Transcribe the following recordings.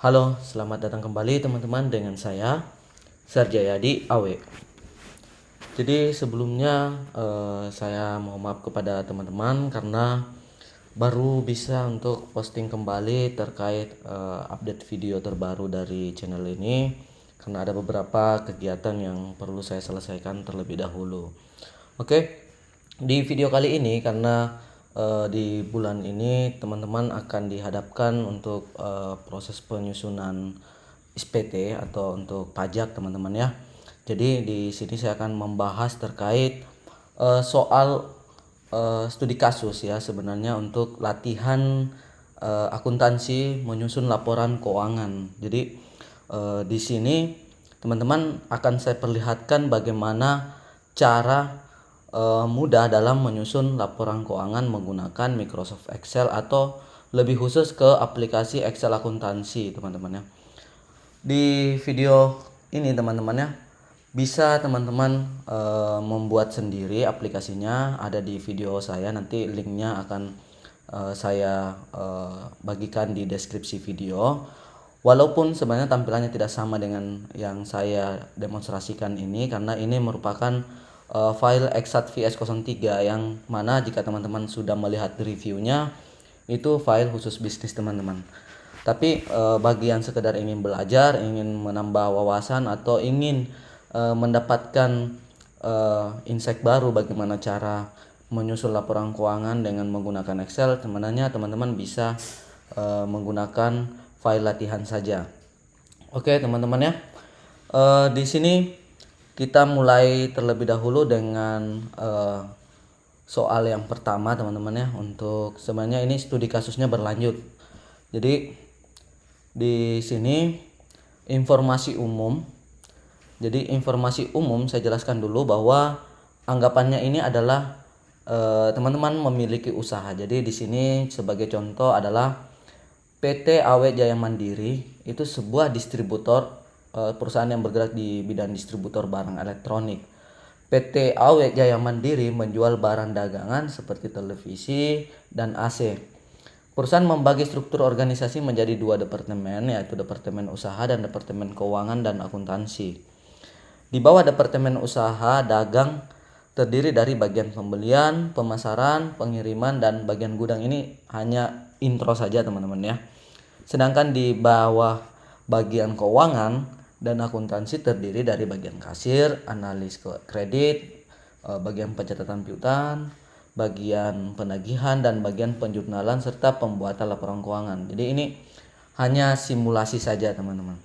Halo, selamat datang kembali teman-teman dengan saya Sarjayadi Awe. Jadi sebelumnya saya mohon maaf kepada teman-teman karena baru bisa untuk posting kembali terkait update video terbaru dari channel ini karena ada beberapa kegiatan yang perlu saya selesaikan terlebih dahulu. Oke, di video kali ini karena di bulan ini teman-teman akan dihadapkan untuk proses penyusunan SPT atau untuk pajak teman-teman ya. Jadi di sini saya akan membahas terkait soal studi kasus ya sebenarnya untuk latihan akuntansi menyusun laporan keuangan. Jadi di sini teman-teman akan saya perlihatkan bagaimana cara mudah dalam menyusun laporan keuangan menggunakan Microsoft Excel atau lebih khusus ke aplikasi Excel akuntansi teman-teman ya. Di video ini teman-teman ya bisa teman-teman membuat sendiri aplikasinya, ada di video saya, nanti linknya akan saya bagikan di deskripsi video. Walaupun sebenarnya tampilannya tidak sama dengan yang saya demonstrasikan ini karena ini merupakan file Exat VS03 yang mana jika teman-teman sudah melihat reviewnya itu file khusus bisnis teman-teman. Tapi bagi yang sekedar ingin belajar, ingin menambah wawasan atau ingin mendapatkan insight baru bagaimana cara menyusun laporan keuangan dengan menggunakan Excel, sebenarnya teman-teman bisa menggunakan file latihan saja. Oke teman-teman ya, di sini kita mulai terlebih dahulu dengan soal yang pertama teman-teman ya. Untuk sebenarnya ini studi kasusnya berlanjut. Jadi di sini informasi umum. Jadi informasi umum saya jelaskan dulu bahwa anggapannya ini adalah teman-teman memiliki usaha. Jadi di sini sebagai contoh adalah PT Awe Jaya Mandiri itu sebuah distributor perusahaan yang bergerak di bidang distributor barang elektronik. PT Awe Jaya Mandiri menjual barang dagangan seperti televisi dan AC. Perusahaan membagi struktur organisasi menjadi dua departemen, yaitu Departemen Usaha dan Departemen Keuangan dan Akuntansi. Di bawah Departemen Usaha Dagang terdiri dari bagian pembelian, pemasaran, pengiriman, dan bagian gudang. Ini hanya intro saja teman-teman ya. Sedangkan di bawah bagian keuangan dan akuntansi terdiri dari bagian kasir, analis kredit, bagian pencatatan piutang, bagian penagihan, dan bagian penjurnalan serta pembuatan laporan keuangan. Jadi ini hanya simulasi saja teman-teman.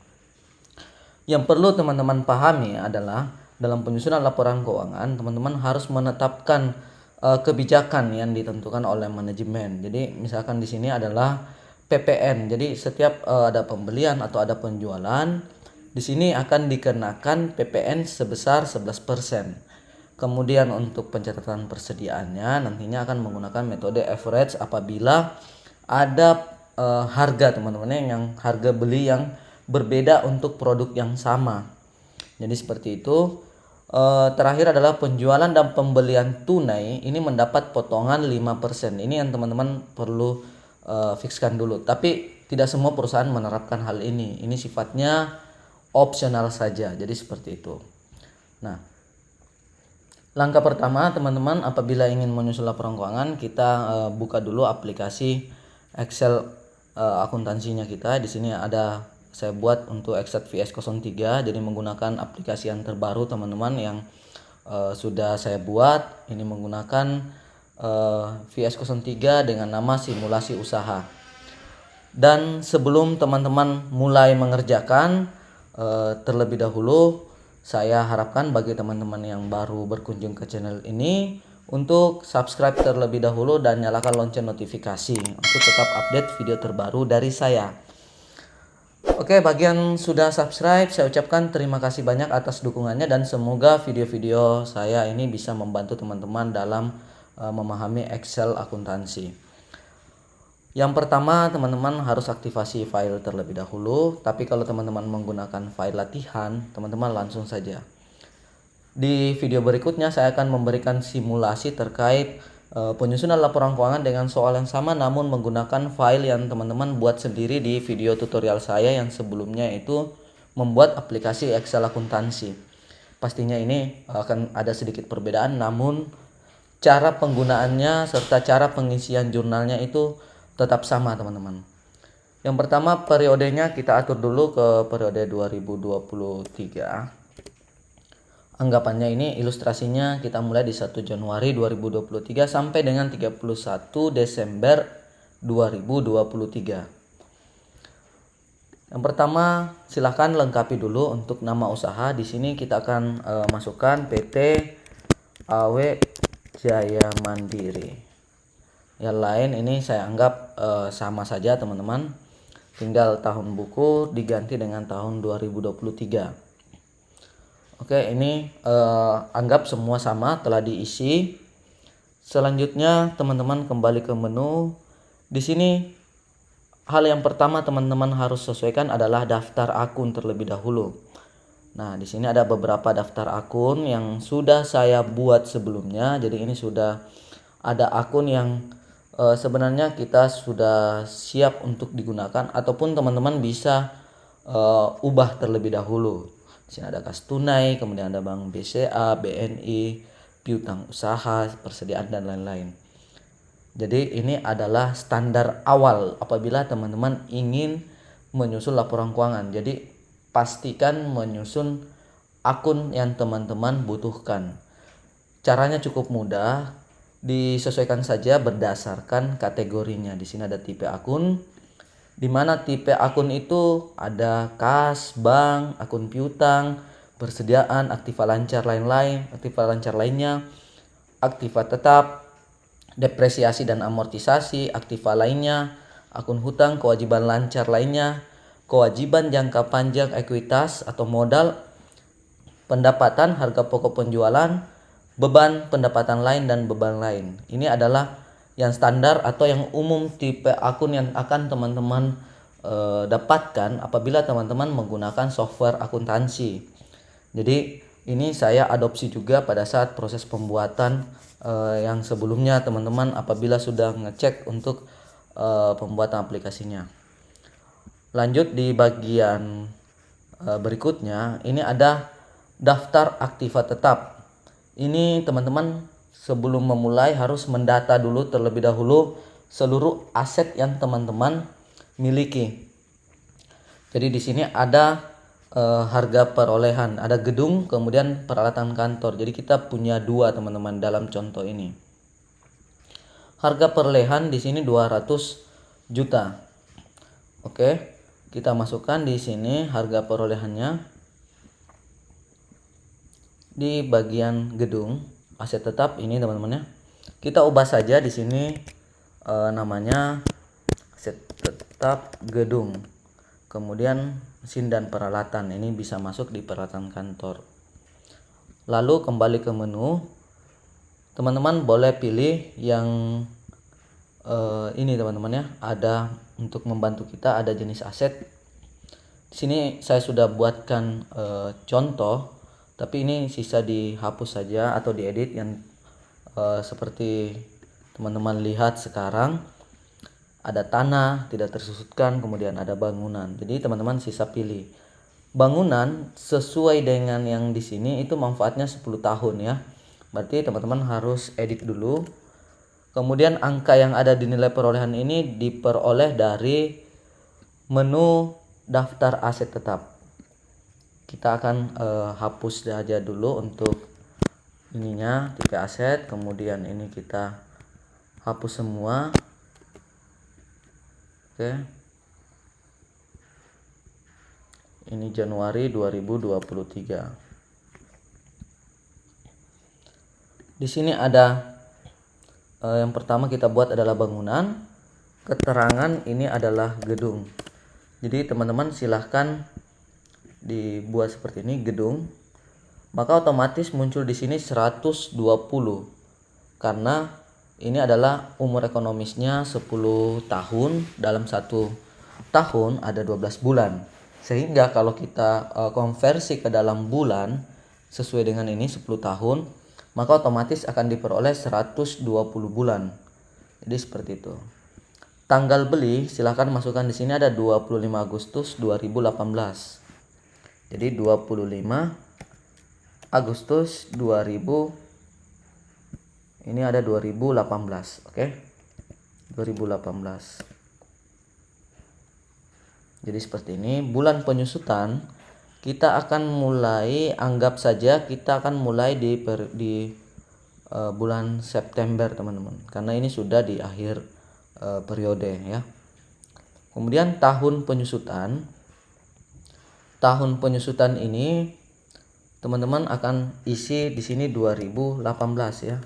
Yang perlu teman-teman pahami adalah dalam penyusunan laporan keuangan teman-teman harus menetapkan kebijakan yang ditentukan oleh manajemen. Jadi misalkan di sini adalah PPN. Jadi setiap ada pembelian atau ada penjualan, di sini akan dikenakan PPN sebesar 11%. Kemudian untuk pencatatan persediaannya nantinya akan menggunakan metode average apabila ada harga teman-teman yang harga beli yang berbeda untuk produk yang sama. Jadi seperti itu. Terakhir adalah penjualan dan pembelian tunai ini mendapat potongan 5%. Ini yang teman-teman perlu fixkan dulu. Tapi tidak semua perusahaan menerapkan hal ini. Ini sifatnya opsional saja. Jadi seperti itu. Nah, langkah pertama teman-teman apabila ingin menyusun laporan keuangan, kita buka dulu aplikasi Excel akuntansinya kita. Di sini ada saya buat untuk Exat VS03, jadi menggunakan aplikasi yang terbaru teman-teman yang sudah saya buat. Ini menggunakan VS03 dengan nama simulasi usaha. Dan sebelum teman-teman mulai mengerjakan, terlebih dahulu saya harapkan bagi teman-teman yang baru berkunjung ke channel ini untuk subscribe terlebih dahulu dan nyalakan lonceng notifikasi untuk tetap update video terbaru dari saya. Oke, bagi yang sudah subscribe saya ucapkan terima kasih banyak atas dukungannya dan semoga video-video saya ini bisa membantu teman-teman dalam memahami Excel akuntansi. Yang pertama teman-teman harus aktifasi file terlebih dahulu, tapi kalau teman-teman menggunakan file latihan, teman-teman langsung saja. Di video berikutnya saya akan memberikan simulasi terkait penyusunan laporan keuangan dengan soal yang sama namun menggunakan file yang teman-teman buat sendiri di video tutorial saya yang sebelumnya itu membuat aplikasi Excel akuntansi. Pastinya ini akan ada sedikit perbedaan, namun cara penggunaannya serta cara pengisian jurnalnya itu tetap sama teman-teman. Yang pertama, periodenya kita atur dulu ke periode 2023. Anggapannya ini ilustrasinya kita mulai di 1 Januari 2023 sampai dengan 31 Desember 2023. Yang pertama, silahkan lengkapi dulu untuk nama usaha. Di sini kita akan masukkan PT AW Jaya Mandiri. Yang lain ini saya anggap sama saja teman-teman. Tinggal tahun buku diganti dengan tahun 2023. Oke, ini anggap semua sama telah diisi. Selanjutnya teman-teman kembali ke menu. Di sini hal yang pertama teman-teman harus sesuaikan adalah daftar akun terlebih dahulu. Nah, di sini ada beberapa daftar akun yang sudah saya buat sebelumnya. Jadi ini sudah ada akun yang sebenarnya kita sudah siap untuk digunakan, ataupun teman-teman bisa ubah terlebih dahulu. Di sini ada kas tunai, kemudian ada bank BCA, BNI, piutang usaha, persediaan dan lain-lain. Jadi ini adalah standar awal apabila teman-teman ingin menyusun laporan keuangan. Jadi pastikan menyusun akun yang teman-teman butuhkan. Caranya cukup mudah, disesuaikan saja berdasarkan kategorinya. Di sini ada tipe akun, di mana tipe akun itu ada kas, bank, akun piutang, persediaan, aktiva lancar lainnya, aktiva tetap, depresiasi dan amortisasi, aktiva lainnya, akun hutang, kewajiban lancar lainnya, kewajiban jangka panjang ekuitas atau modal, pendapatan, harga pokok penjualan, beban, pendapatan lain, dan beban lain. Ini adalah yang standar atau yang umum tipe akun yang akan teman-teman dapatkan apabila teman-teman menggunakan software akuntansi. Jadi ini saya adopsi juga pada saat proses pembuatan yang sebelumnya teman-teman apabila sudah ngecek untuk pembuatan aplikasinya. Lanjut di bagian berikutnya, ini ada daftar aktiva tetap. Ini teman-teman sebelum memulai harus mendata dulu terlebih dahulu seluruh aset yang teman-teman miliki. Jadi di sini ada harga perolehan, ada gedung, kemudian peralatan kantor. Jadi kita punya dua teman-teman dalam contoh ini. Harga perolehan di sini 200 juta. Oke, kita masukkan di sini harga perolehannya di bagian gedung aset tetap ini teman-teman ya. Kita ubah saja di sini namanya aset tetap gedung. Kemudian mesin dan peralatan ini bisa masuk di peralatan kantor. Lalu kembali ke menu. Teman-teman boleh pilih yang ini teman-teman ya. Ada untuk membantu kita ada jenis aset. Di sini saya sudah buatkan contoh, tapi ini sisa dihapus saja atau diedit yang seperti teman-teman lihat sekarang. Ada tanah tidak tersusutkan, kemudian ada bangunan. Jadi teman-teman sisa pilih. Bangunan sesuai dengan yang di sini itu manfaatnya 10 tahun ya. Berarti teman-teman harus edit dulu. Kemudian angka yang ada di nilai perolehan ini diperoleh dari menu daftar aset tetap. Kita akan hapus saja dulu untuk ininya tipe aset, kemudian ini kita hapus semua. Oke. Ini Januari 2023. Di sini ada yang pertama kita buat adalah bangunan. Keterangan ini adalah gedung. Jadi teman-teman silahkan dibuat seperti ini gedung. Maka otomatis muncul di sini 120 karena ini adalah umur ekonomisnya 10 tahun, dalam 1 tahun ada 12 bulan. Sehingga kalau kita konversi ke dalam bulan sesuai dengan ini 10 tahun, maka otomatis akan diperoleh 120 bulan. Jadi seperti itu. Tanggal beli silahkan masukkan di sini ada 25 Agustus 2018. Jadi 25 Agustus 2000 ini ada 2018, oke? 2018. Jadi seperti ini. Bulan penyusutan kita akan mulai, anggap saja kita akan mulai di bulan September teman-teman, karena ini sudah di akhir periode ya. Kemudian tahun penyusutan ini teman-teman akan isi di sini 2018 ya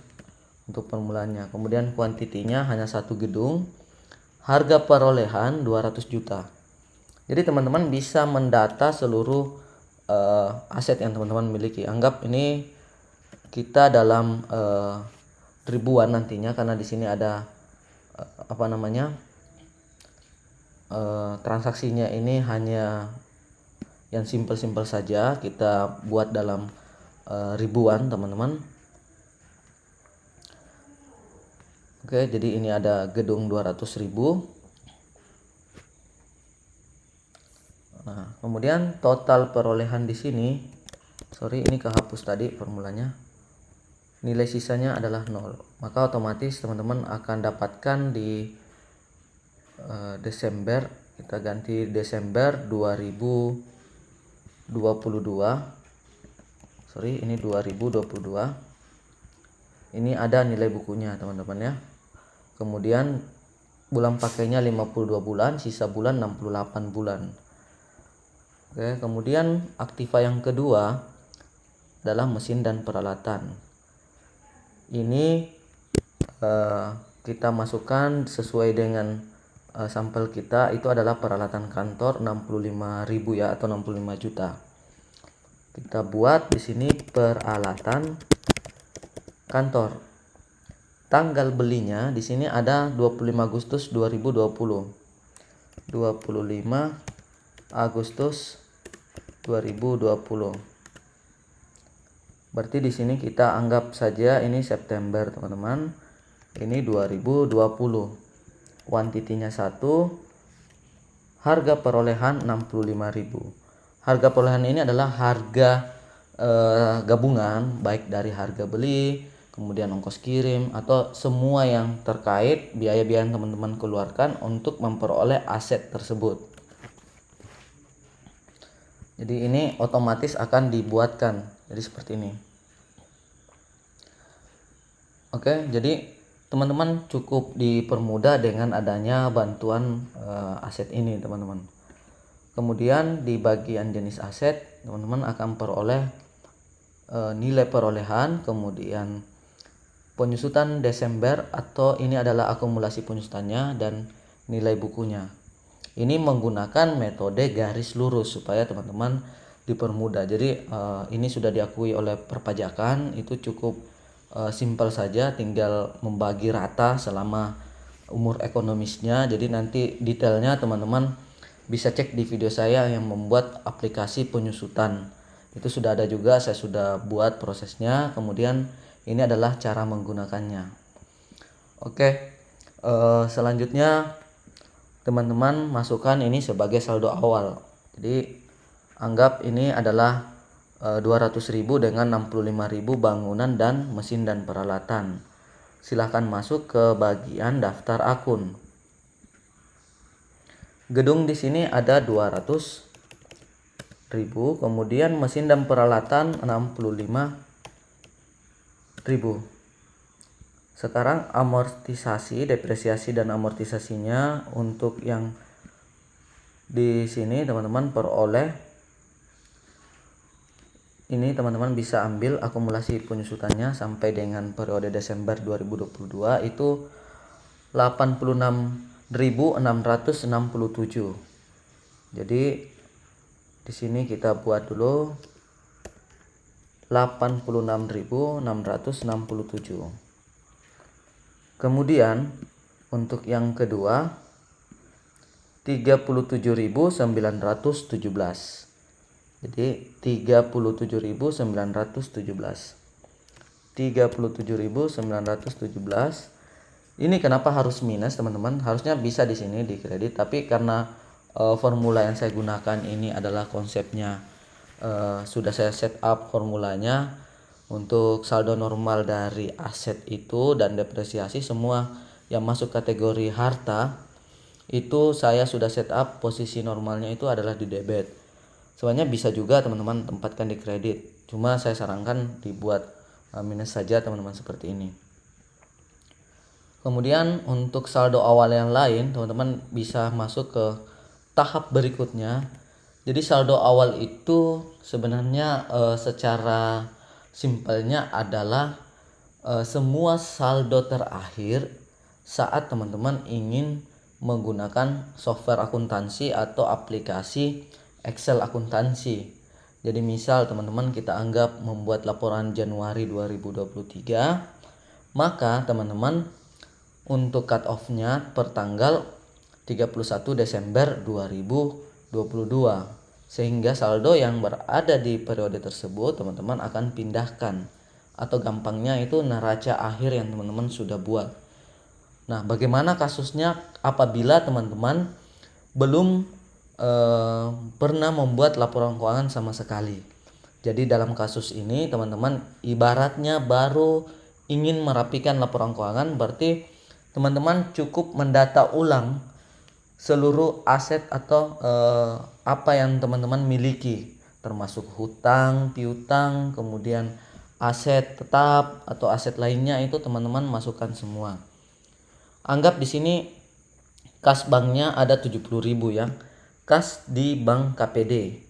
untuk permulaannya. Kemudian kuantitinya hanya satu gedung, harga perolehan 200 juta. Jadi teman-teman bisa mendata seluruh aset yang teman-teman miliki. Anggap ini kita dalam ribuan nantinya, karena di sini ada transaksinya ini hanya yang simpel-simpel saja, kita buat dalam ribuan teman-teman. Oke, jadi ini ada gedung 200.000. Nah, kemudian total perolehan di sini, ini kehapus tadi formulanya. Nilai sisanya adalah 0. Maka otomatis teman-teman akan dapatkan di Desember, kita ganti Desember 2022. Ini 2022. Ini ada nilai bukunya teman-teman ya. Kemudian bulan pakainya 52 bulan, sisa bulan 68 bulan. Oke, kemudian aktiva yang kedua adalah mesin dan peralatan. Ini kita masukkan sesuai dengan sampel kita, itu adalah peralatan kantor 65.000 ya, atau 65 juta. Kita buat di sini peralatan kantor. Tanggal belinya di sini ada 25 Agustus 2020. 25 Agustus 2020. Berarti di sini kita anggap saja ini September, teman-teman. Ini 2020. Kuantitinya 1. Harga perolehan 65.000. Harga perolehan ini adalah harga gabungan, baik dari harga beli, kemudian ongkos kirim, atau semua yang terkait biaya-biaya yang teman-teman keluarkan untuk memperoleh aset tersebut. Jadi ini otomatis akan dibuatkan jadi seperti ini. Oke, jadi teman-teman cukup dipermudah dengan adanya bantuan aset ini teman-teman. Kemudian di bagian jenis aset teman-teman akan peroleh nilai perolehan, kemudian penyusutan Desember, atau ini adalah akumulasi penyusutannya, dan nilai bukunya. Ini menggunakan metode garis lurus supaya teman-teman dipermudah. Jadi ini sudah diakui oleh perpajakan, itu cukup simpel saja, tinggal membagi rata selama umur ekonomisnya. Jadi nanti detailnya teman-teman bisa cek di video saya yang membuat aplikasi penyusutan. Itu sudah ada juga, saya sudah buat prosesnya. Kemudian ini adalah cara menggunakannya. Oke, selanjutnya teman-teman masukkan ini sebagai saldo awal. Jadi anggap ini adalah 200.000 dengan 65.000 bangunan dan mesin dan peralatan. Silahkan masuk ke bagian daftar akun. Gedung di sini ada 200.000, kemudian mesin dan peralatan 65.000. Sekarang amortisasi, depresiasi dan amortisasinya untuk yang di sini teman-teman peroleh. Ini teman-teman bisa ambil akumulasi penyusutannya sampai dengan periode Desember 2022 itu 86.667. Jadi di sini kita buat dulu 86.667. Kemudian untuk yang kedua 37.917. Jadi 37.917. 37.917. Ini kenapa harus minus teman-teman? Harusnya bisa di sini di kredit, tapi karena formula yang saya gunakan ini adalah konsepnya sudah saya set up formulanya untuk saldo normal dari aset itu dan depresiasi semua yang masuk kategori harta itu saya sudah set up posisi normalnya itu adalah di debit. Sebenarnya bisa juga teman-teman tempatkan di kredit, cuma saya sarankan dibuat minus saja teman-teman seperti ini. Kemudian untuk saldo awal yang lain teman-teman bisa masuk ke tahap berikutnya. Jadi saldo awal itu sebenarnya secara simpelnya adalah semua saldo terakhir saat teman-teman ingin menggunakan software akuntansi atau aplikasi Excel akuntansi. Jadi misal teman-teman kita anggap membuat laporan Januari 2023, maka teman-teman untuk cut off-nya per tanggal 31 Desember 2022, sehingga saldo yang berada di periode tersebut teman-teman akan pindahkan, atau gampangnya itu neraca akhir yang teman-teman sudah buat. Nah, bagaimana kasusnya apabila teman-teman belum pernah membuat laporan keuangan sama sekali? Jadi dalam kasus ini teman-teman ibaratnya baru ingin merapikan laporan keuangan, berarti teman-teman cukup mendata ulang seluruh aset atau apa yang teman-teman miliki, termasuk hutang, piutang, kemudian aset tetap atau aset lainnya itu teman-teman masukkan semua. Anggap di sini kas banknya ada 70.000 ya, kas di bank KPD.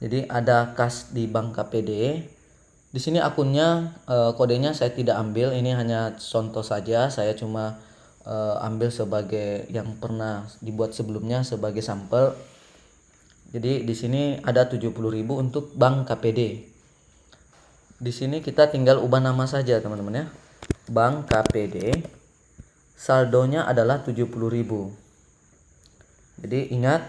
Jadi ada kas di bank KPD. Di sini akunnya kodenya saya tidak ambil, ini hanya contoh saja, saya cuma ambil sebagai yang pernah dibuat sebelumnya sebagai sampel. Jadi di sini ada 70.000 untuk bank KPD. Di sini kita tinggal ubah nama saja teman-teman ya. Bank KPD. Saldonya adalah 70.000. Jadi ingat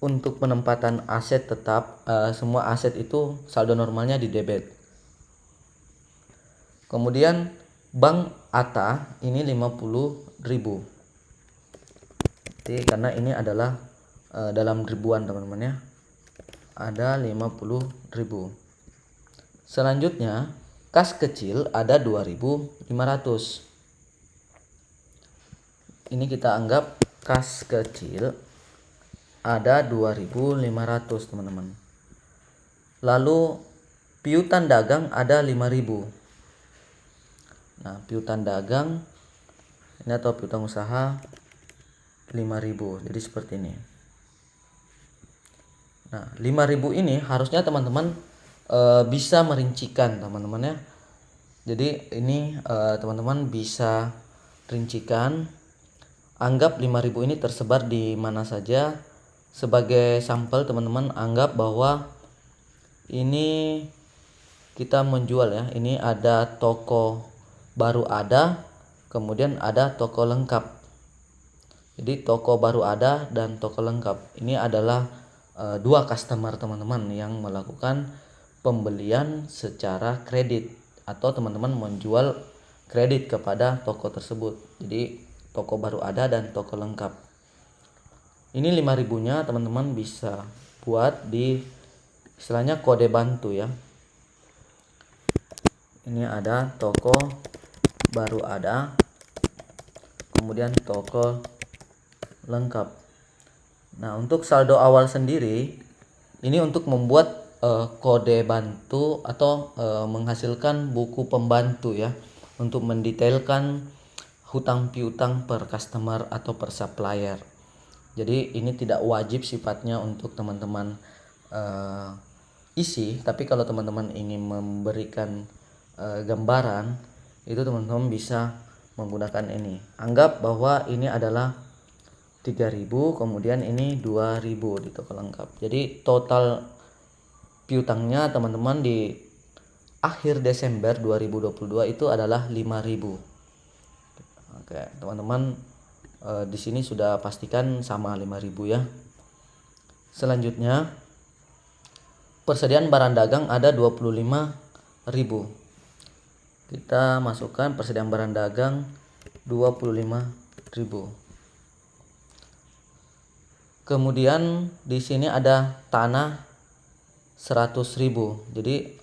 untuk penempatan aset tetap semua aset itu saldo normalnya di debit. Kemudian Bank ATA ini 50.000. Jadi karena ini adalah dalam ribuan teman-teman ya. Ada 50.000. Selanjutnya kas kecil ada 2.500. Ini kita anggap kas kecil ada 2.500 teman-teman. Lalu piutang dagang ada 5.000. Nah, piutang dagang ini atau piutang usaha 5.000. Jadi seperti ini. Nah, 5.000 ini harusnya teman-teman bisa merincikan teman-teman ya. Jadi ini teman-teman bisa rincikan. Anggap 5.000 ini tersebar di mana saja. Sebagai sampel teman-teman anggap bahwa ini kita menjual ya. Ini ada toko baru ada, kemudian ada toko lengkap. Jadi toko baru ada dan toko lengkap ini adalah dua customer teman-teman yang melakukan pembelian secara kredit, atau teman-teman menjual kredit kepada toko tersebut. Jadi toko baru ada dan toko lengkap. Ini 5.000-nya teman-teman bisa buat di istilahnya kode bantu ya. Ini ada toko baru ada, kemudian toko lengkap. Nah, untuk saldo awal sendiri ini untuk membuat kode bantu atau menghasilkan buku pembantu ya, untuk mendetailkan hutang piutang per customer atau per supplier. Jadi ini tidak wajib sifatnya untuk teman-teman isi, tapi kalau teman-teman ingin memberikan gambaran itu teman-teman bisa menggunakan ini. Anggap bahwa ini adalah 3.000, kemudian ini 2.000 di toko lengkap. Jadi total piutangnya teman-teman di akhir Desember 2022 itu adalah 5.000. Oke, teman-teman di sini sudah pastikan sama 5.000 ya. Selanjutnya persediaan barang dagang ada 25.000. Kita masukkan persediaan barang dagang 25.000. Kemudian di sini ada tanah 100.000. Jadi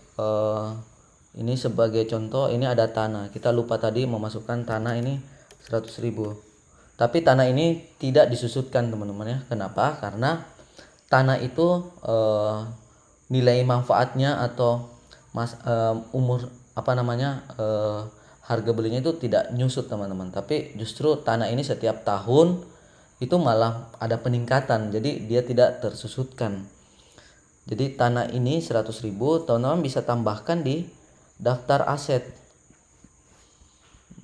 ini sebagai contoh, ini ada tanah. Kita lupa tadi memasukkan tanah ini 100.000. Tapi tanah ini tidak disusutkan teman-teman ya. Kenapa? Karena tanah itu nilai manfaatnya atau harga belinya itu tidak nyusut teman-teman. Tapi justru tanah ini setiap tahun itu malah ada peningkatan. Jadi dia tidak tersusutkan. Jadi tanah ini 100.000, teman-teman bisa tambahkan di daftar aset.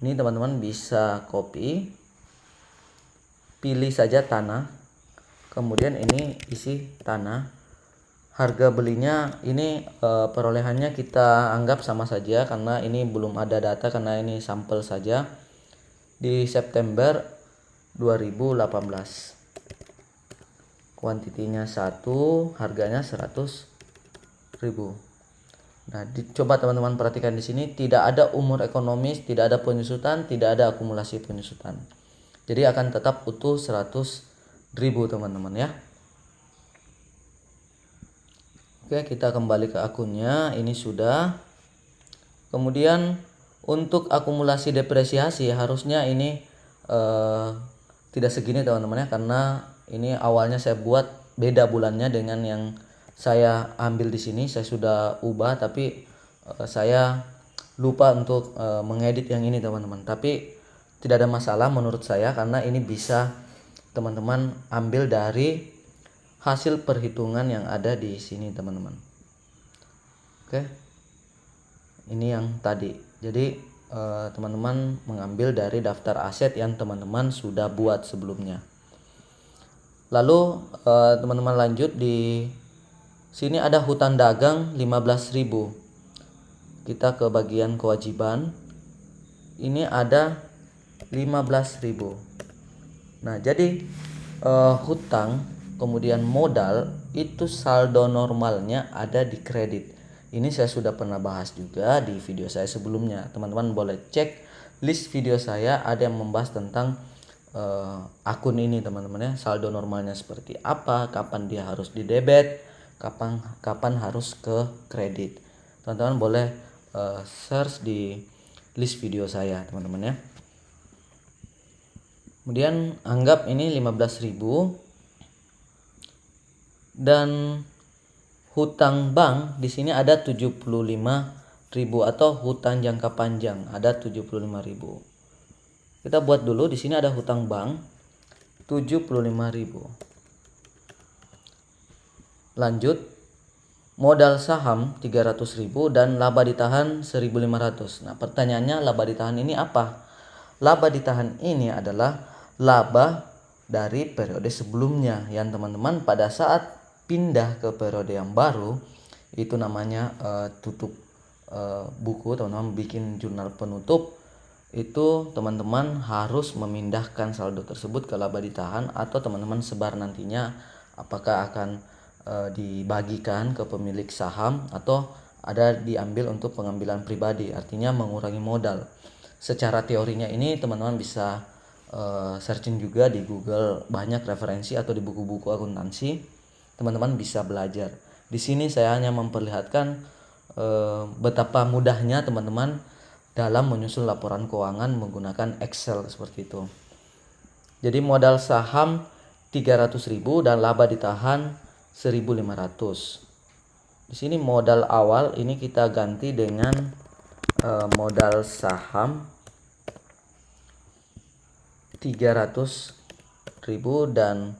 Ini teman-teman bisa copy, pilih saja tanah, kemudian ini isi tanah. Harga belinya ini perolehannya kita anggap sama saja karena ini belum ada data, karena ini sampel saja. Di September 2018. Kuantitinya 1, harganya 100.000. Nah, coba teman-teman perhatikan di sini tidak ada umur ekonomis, tidak ada penyusutan, tidak ada akumulasi penyusutan. Jadi akan tetap utuh 100.000 teman-teman ya. Oke, kita kembali ke akunnya. Ini sudah. Kemudian untuk akumulasi depresiasi harusnya ini tidak segini teman-teman ya, karena ini awalnya saya buat beda bulannya dengan yang saya ambil di sini. Saya sudah ubah tapi saya lupa untuk mengedit yang ini teman-teman. Tapi tidak ada masalah menurut saya karena ini bisa teman-teman ambil dari hasil perhitungan yang ada di sini teman-teman. Oke. Ini yang tadi. Jadi teman-teman mengambil dari daftar aset yang teman-teman sudah buat sebelumnya. Lalu teman-teman lanjut, di sini ada hutang dagang 15.000. Kita ke bagian kewajiban. Ini ada 15.000. Nah, jadi hutang kemudian modal itu saldo normalnya ada di kredit. Ini saya sudah pernah bahas juga di video saya sebelumnya. Teman-teman boleh cek list video saya, ada yang membahas tentang akun ini teman-teman ya, saldo normalnya seperti apa, kapan dia harus di debit, kapan harus ke kredit. Teman-teman boleh search di list video saya teman-teman ya. Kemudian anggap ini 15.000 dan hutang bank di sini ada 75.000 atau hutang jangka panjang ada 75.000. Kita buat dulu, di sini ada hutang bank 75.000. Lanjut, modal saham 300.000 dan laba ditahan 1.500. Nah, pertanyaannya laba ditahan ini apa? Laba ditahan ini adalah laba dari periode sebelumnya yang teman-teman pada saat pindah ke periode yang baru itu namanya tutup buku, teman-teman bikin jurnal penutup. Itu teman-teman harus memindahkan saldo tersebut ke laba ditahan, atau teman-teman sebar nantinya apakah akan dibagikan ke pemilik saham atau ada diambil untuk pengambilan pribadi, artinya mengurangi modal. Secara teorinya ini teman-teman bisa searching juga di Google, banyak referensi, atau di buku-buku akuntansi teman-teman bisa belajar. Di sini saya hanya memperlihatkan betapa mudahnya teman-teman dalam menyusun laporan keuangan menggunakan Excel seperti itu. Jadi modal saham 300.000 dan laba ditahan 1.500. Di sini modal awal ini kita ganti dengan modal saham 300.000 dan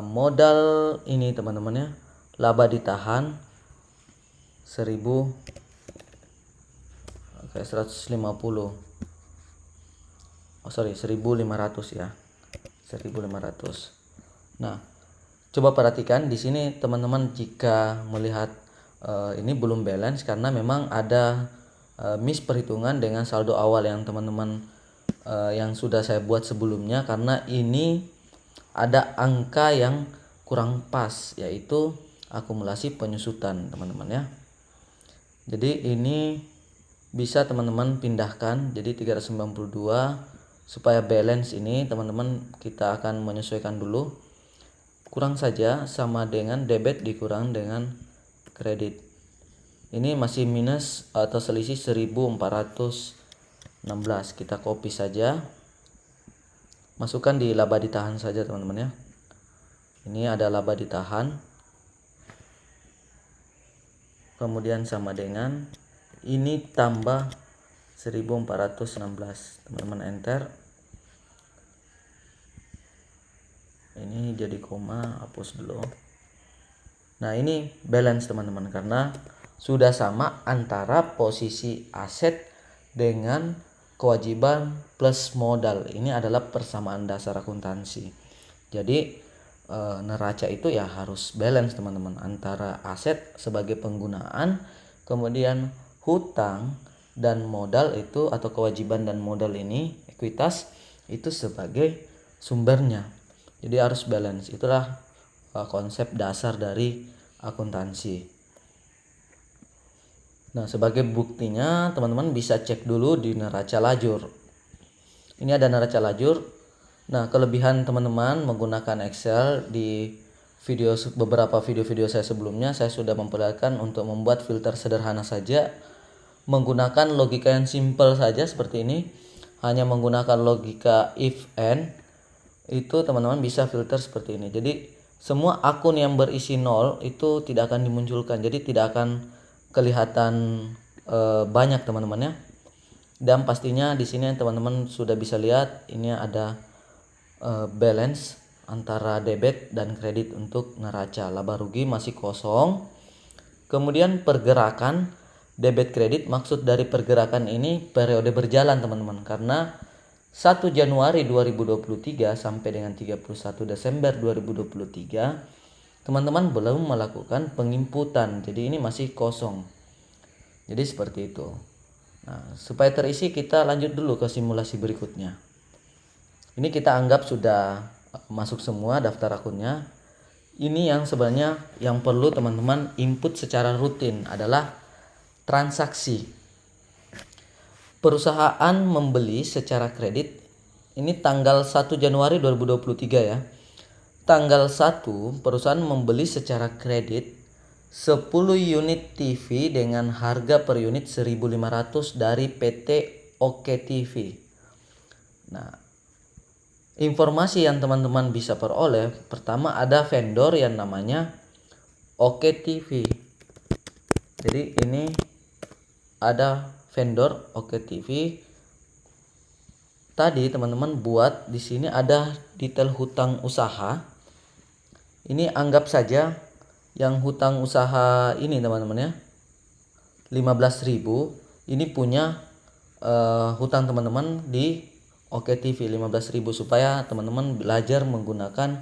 modal ini teman-teman ya, laba ditahan 1.500 ya. 1.500. Nah, coba perhatikan di sini teman-teman, jika melihat ini belum balance karena memang ada miss perhitungan dengan saldo awal yang teman-teman yang sudah saya buat sebelumnya, karena ini ada angka yang kurang pas, yaitu akumulasi penyusutan teman-teman ya. Jadi ini bisa teman-teman pindahkan jadi 392. Supaya balance ini teman-teman kita akan menyesuaikan dulu, kurang saja sama dengan debit dikurang dengan kredit. Ini masih minus atau selisih 1416. Kita copy saja, masukkan di laba ditahan saja teman-teman ya. Ini ada laba ditahan, kemudian sama dengan ini tambah 1416. Teman-teman enter. Ini jadi koma, hapus dulu. Nah ini balance teman-teman, karena sudah sama antara posisi aset dengan kewajiban plus modal. Ini adalah persamaan dasar akuntansi. Jadi neraca itu ya harus balance teman-teman, antara aset sebagai penggunaan, kemudian hutang dan modal itu atau kewajiban dan modal ini, ekuitas itu sebagai sumbernya. Jadi harus balance. Itulah konsep dasar dari akuntansi. Nah, sebagai buktinya teman-teman bisa cek dulu di neraca lajur. Ini ada neraca lajur. Nah, kelebihan teman-teman menggunakan Excel, di beberapa video-video saya sebelumnya saya sudah memperlihatkan untuk membuat filter sederhana saja menggunakan logika yang simple saja seperti ini. Hanya menggunakan logika if and, itu teman-teman bisa filter seperti ini. Jadi semua akun yang berisi 0 itu tidak akan dimunculkan, jadi tidak akan kelihatan banyak teman-teman ya. Dan pastinya di sini teman-teman sudah bisa lihat ini ada balance antara debit dan kredit untuk neraca. Laba rugi masih kosong. Kemudian pergerakan debit kredit, maksud dari pergerakan ini periode berjalan teman-teman, karena 1 Januari 2023 sampai dengan 31 Desember 2023 teman-teman belum melakukan penginputan, jadi ini masih kosong. Jadi seperti itu. Nah, supaya terisi kita lanjut dulu ke simulasi berikutnya. Ini kita anggap sudah masuk semua daftar akunnya. Ini yang sebenarnya yang perlu teman-teman input secara rutin adalah transaksi. Perusahaan membeli secara kredit, ini tanggal 1 Januari 2023 ya. Tanggal 1 perusahaan membeli secara kredit 10 unit TV dengan harga per unit 1.500 dari PT Oke TV. Nah, informasi yang teman-teman bisa peroleh, pertama ada vendor yang namanya Oke TV. Jadi ini ada vendor Oke TV. Tadi teman-teman buat di sini ada detail hutang usaha. Ini anggap saja yang hutang usaha ini teman-teman ya, 15.000. Ini punya hutang teman-teman di Oke TV 15.000, supaya teman-teman belajar menggunakan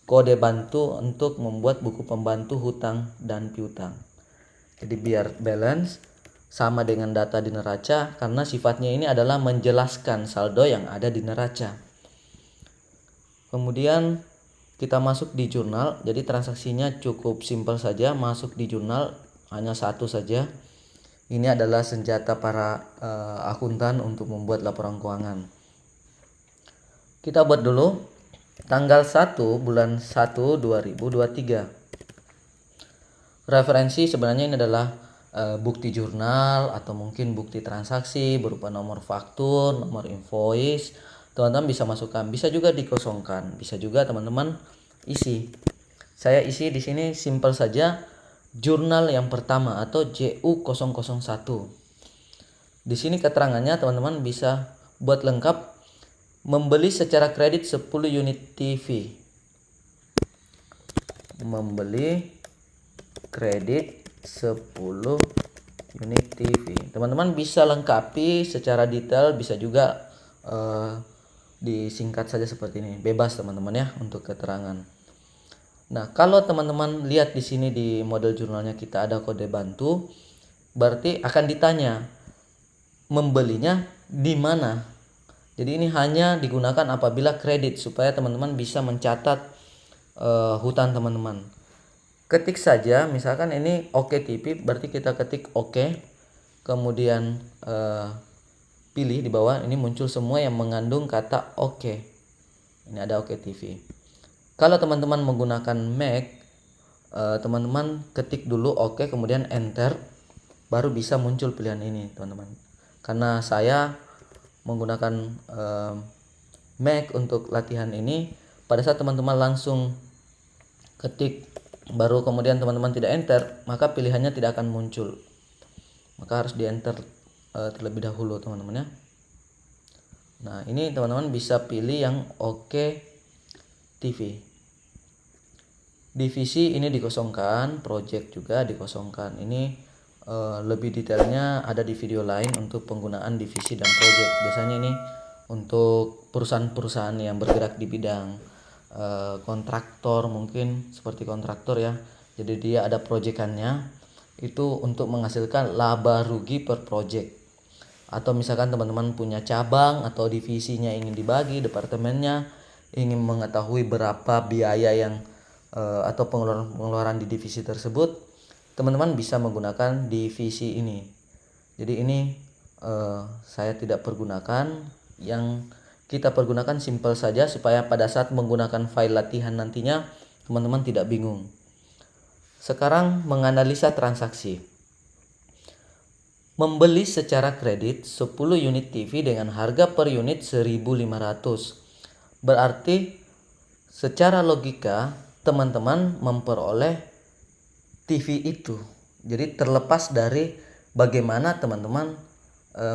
kode bantu untuk membuat buku pembantu hutang dan piutang. Jadi biar balance sama dengan data di neraca, karena sifatnya ini adalah menjelaskan saldo yang ada di neraca. Kemudian kita masuk di jurnal. Jadi transaksinya cukup simpel saja, masuk di jurnal hanya satu saja. Ini adalah senjata para akuntan untuk membuat laporan keuangan. Kita buat dulu tanggal 1 bulan 1 2023. Referensi sebenarnya ini adalah bukti jurnal atau mungkin bukti transaksi berupa nomor faktur, nomor invoice. Teman-teman bisa masukkan, bisa juga dikosongkan, bisa juga teman-teman isi. Saya isi di sini simpel saja, jurnal yang pertama atau JU001. Di sini keterangannya teman-teman bisa buat lengkap, membeli secara kredit 10 unit TV. Membeli kredit 10 unit TV. Teman-teman bisa lengkapi secara detail, bisa juga disingkat saja seperti ini. Bebas teman-teman ya untuk keterangan. Nah, kalau teman-teman lihat di sini di model jurnalnya kita ada kode bantu, berarti akan ditanya membelinya di mana. Jadi ini hanya digunakan apabila kredit, supaya teman-teman bisa mencatat hutang teman-teman. Ketik saja, misalkan ini Oke TV, berarti kita ketik Oke. kemudian pilih di bawah, ini muncul semua yang mengandung kata oke. Ini ada oke TV. Kalau teman-teman menggunakan Mac, teman-teman ketik dulu oke, kemudian enter, baru bisa muncul pilihan ini teman-teman. Karena saya menggunakan Mac untuk latihan ini, pada saat teman-teman langsung ketik baru kemudian teman-teman tidak enter, maka pilihannya tidak akan muncul. Maka harus di enter terlebih dahulu teman-teman ya. Nah, ini teman-teman bisa pilih yang oke TV. Divisi ini dikosongkan, project juga dikosongkan. Ini lebih detailnya ada di video lain untuk penggunaan divisi dan project. Biasanya ini untuk perusahaan-perusahaan yang bergerak di bidang kontraktor, mungkin seperti kontraktor ya. Jadi dia ada proyekannya itu untuk menghasilkan laba rugi per project. Atau misalkan teman-teman punya cabang atau divisinya ingin dibagi, departemennya ingin mengetahui berapa biaya yang atau pengeluaran di divisi tersebut, teman-teman bisa menggunakan divisi ini. Jadi ini saya tidak pergunakan. Yang kita pergunakan simple saja supaya pada saat menggunakan file latihan nantinya teman-teman tidak bingung. Sekarang menganalisa transaksi. Membeli secara kredit 10 unit TV dengan harga per unit 1.500. Berarti secara logika teman-teman memperoleh TV itu. Jadi terlepas dari bagaimana teman-teman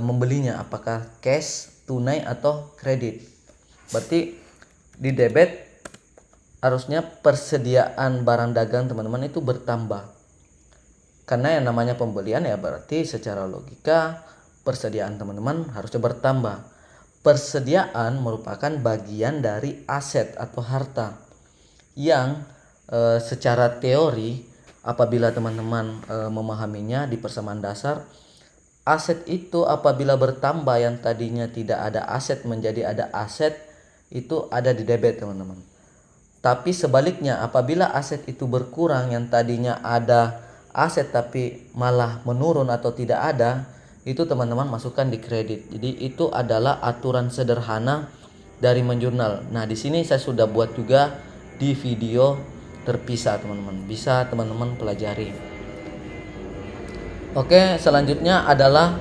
membelinya, apakah cash, tunai atau kredit. Berarti di debit harusnya persediaan barang dagang teman-teman itu bertambah. Karena yang namanya pembelian ya berarti secara logika persediaan teman-teman harusnya bertambah. Persediaan merupakan bagian dari aset atau harta yang secara teori apabila teman-teman memahaminya di persamaan dasar, aset itu apabila bertambah yang tadinya tidak ada aset menjadi ada aset, itu ada di debit teman-teman. Tapi sebaliknya apabila aset itu berkurang yang tadinya ada aset tapi malah menurun atau tidak ada, itu teman-teman masukkan di kredit. Jadi itu adalah aturan sederhana dari menjurnal. Nah, di sini saya sudah buat juga di video terpisah teman-teman. Bisa teman-teman pelajari. Oke, selanjutnya adalah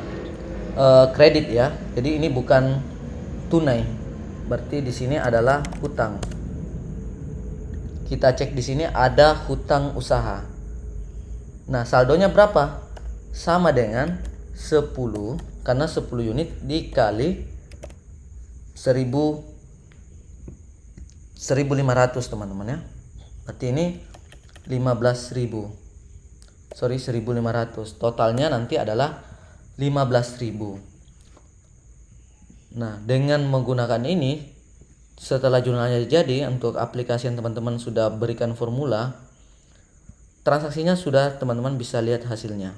kredit ya. Jadi ini bukan tunai. Berarti di sini adalah hutang. Kita cek di sini ada hutang usaha. Nah, saldonya berapa? Sama dengan 10 karena 10 unit dikali 1.500 teman-teman ya. Berarti ini 1.500. Totalnya nanti adalah 15.000. Nah, dengan menggunakan ini setelah jurnalnya jadi, untuk aplikasi yang teman-teman sudah berikan formula, transaksinya sudah teman-teman bisa lihat hasilnya.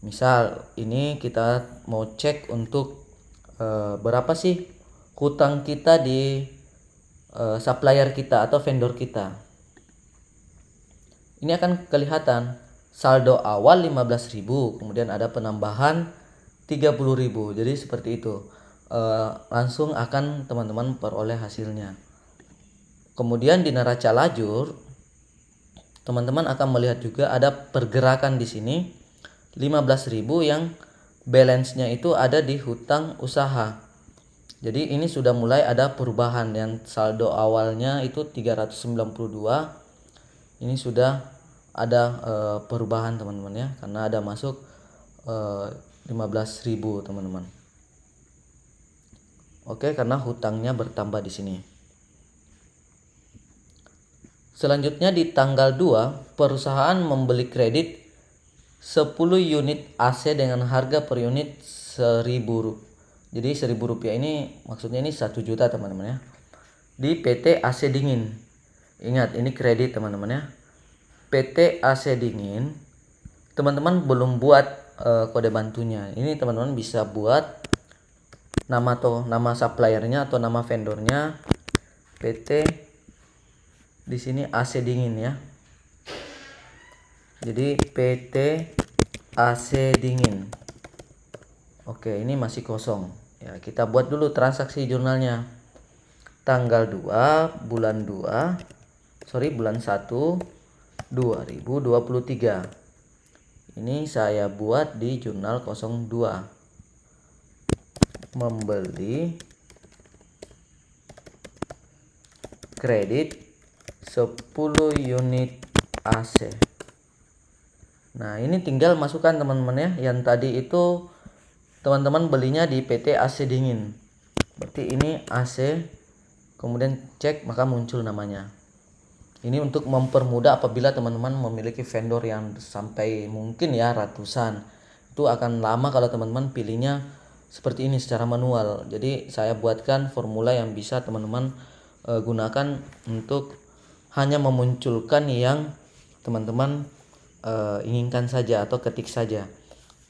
Misal ini kita mau cek untuk berapa sih hutang kita di supplier kita atau vendor kita. Ini akan kelihatan saldo awal 15.000, kemudian ada penambahan 30.000. Jadi seperti itu. Langsung akan teman-teman peroleh hasilnya. Kemudian di neraca lajur teman-teman akan melihat juga ada pergerakan di sini 15.000 yang balance-nya itu ada di hutang usaha. Jadi ini sudah mulai ada perubahan, yang saldo awalnya itu 392. Ini sudah ada perubahan teman-teman ya, karena ada masuk 15.000 teman-teman. Oke, karena hutangnya bertambah di sini. Selanjutnya di tanggal 2, perusahaan membeli kredit 10 unit AC dengan harga per unit 1.000. Jadi 1.000 rupiah ini maksudnya ini 1 juta teman-teman ya. Di PT AC Dingin. Ingat ini kredit teman-teman ya. PT AC Dingin. Teman-teman belum buat kode bantunya. Ini teman-teman bisa buat nama suppliernya atau nama vendornya PT di sini AC Dingin ya. Jadi PT AC Dingin. Oke, ini masih kosong. Ya, kita buat dulu transaksi jurnalnya. Tanggal 2 bulan 2, bulan 1 2023. Ini saya buat di jurnal 02. Membeli kredit 10 unit AC. Nah, ini tinggal masukkan teman-teman ya. Yang tadi itu teman-teman belinya di PT AC Dingin. Berarti ini AC, kemudian cek maka muncul namanya. Ini untuk mempermudah apabila teman-teman memiliki vendor yang sampai mungkin ya ratusan. Itu akan lama kalau teman-teman pilihnya seperti ini secara manual. Jadi saya buatkan formula yang bisa teman-teman gunakan untuk hanya memunculkan yang teman-teman inginkan saja atau ketik saja.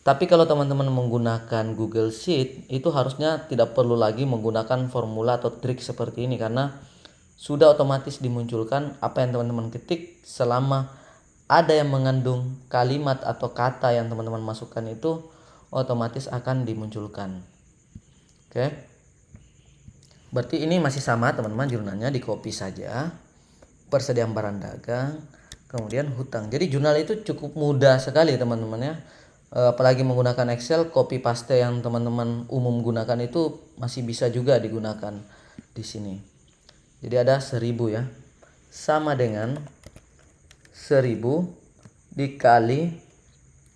Tapi kalau teman-teman menggunakan Google Sheet, itu harusnya tidak perlu lagi menggunakan formula atau trik seperti ini, karena sudah otomatis dimunculkan apa yang teman-teman ketik. Selama ada yang mengandung kalimat atau kata yang teman-teman masukkan, itu otomatis akan dimunculkan. Oke, berarti ini masih sama teman-teman, jurnalnya di copy saja. Persediaan barang dagang, kemudian hutang. Jadi jurnal itu cukup mudah sekali teman-teman ya. Apalagi menggunakan Excel, copy paste yang teman-teman umum gunakan itu masih bisa juga digunakan di sini. Jadi ada 1000 ya, sama dengan 1000 dikali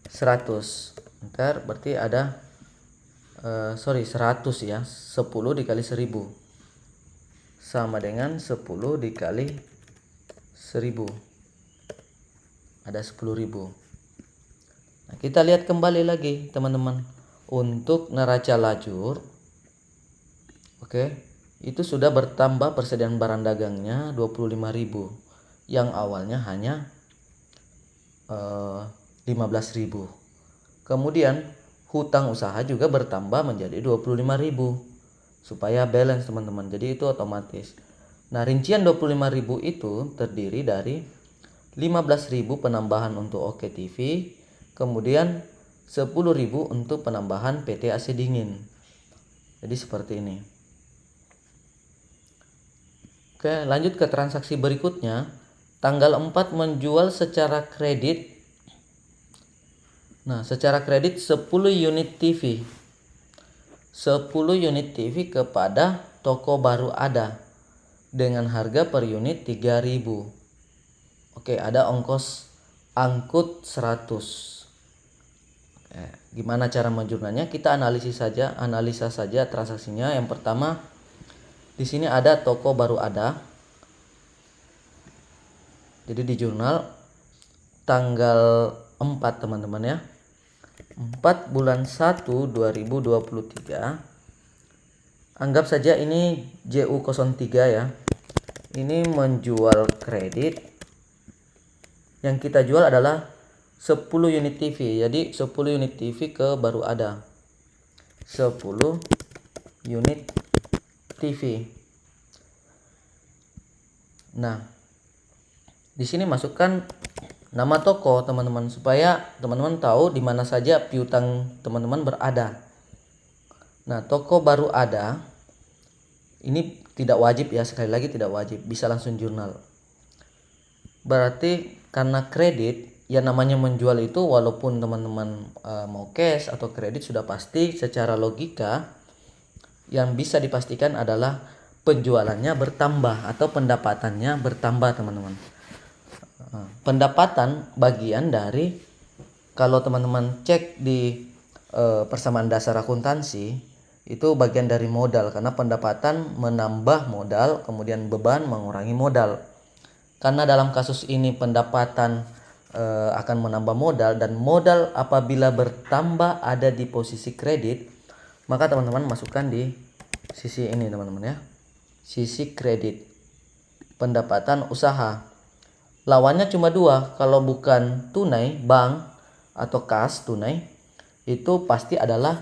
100. Ntar berarti ada 100 ya, 10 dikali 1000 sama dengan 10 dikali 1000, ada 10.000. Nah, kita lihat kembali lagi teman-teman untuk neraca lajur. Oke, itu sudah bertambah persediaan barang dagangnya 25.000 yang awalnya hanya 15.000. Kemudian hutang usaha juga bertambah menjadi 25.000 supaya balance teman-teman. Jadi itu otomatis. Nah, rincian 25.000 itu terdiri dari 15.000 penambahan untuk Oke TV, kemudian 10.000 untuk penambahan PT AC Dingin. Jadi seperti ini. Oke, lanjut ke transaksi berikutnya. Tanggal 4 menjual secara kredit. Nah, secara kredit 10 unit TV. 10 unit TV kepada toko baru ada dengan harga per unit 3.000. Oke, ada ongkos angkut 100. Gimana cara menjurnalnya? Kita analisa saja transaksinya. Yang pertama, di sini ada toko baru ada. Jadi di jurnal tanggal 4 teman-teman ya. 4 bulan 1 2023. Anggap saja ini JU03 ya. Ini menjual kredit. Yang kita jual adalah 10 unit TV. Jadi 10 unit TV ke baru ada. 10 unit TV. Nah, di sini masukkan nama toko teman-teman supaya teman-teman tahu di mana saja piutang teman-teman berada. Nah, toko baru ada. Ini tidak wajib ya, sekali lagi tidak wajib, bisa langsung jurnal. Berarti karena kredit, ya namanya menjual itu walaupun teman-teman mau cash atau kredit sudah pasti secara logika yang bisa dipastikan adalah penjualannya bertambah atau pendapatannya bertambah teman-teman. Pendapatan bagian dari, kalau teman-teman cek di persamaan dasar akuntansi, itu bagian dari modal, karena pendapatan menambah modal, kemudian beban mengurangi modal. Karena dalam kasus ini pendapatan akan menambah modal, dan modal apabila bertambah ada di posisi kredit, maka teman-teman masukkan di sisi ini teman-teman ya, sisi kredit. Pendapatan usaha lawannya cuma dua, kalau bukan tunai bank atau kas tunai, itu pasti adalah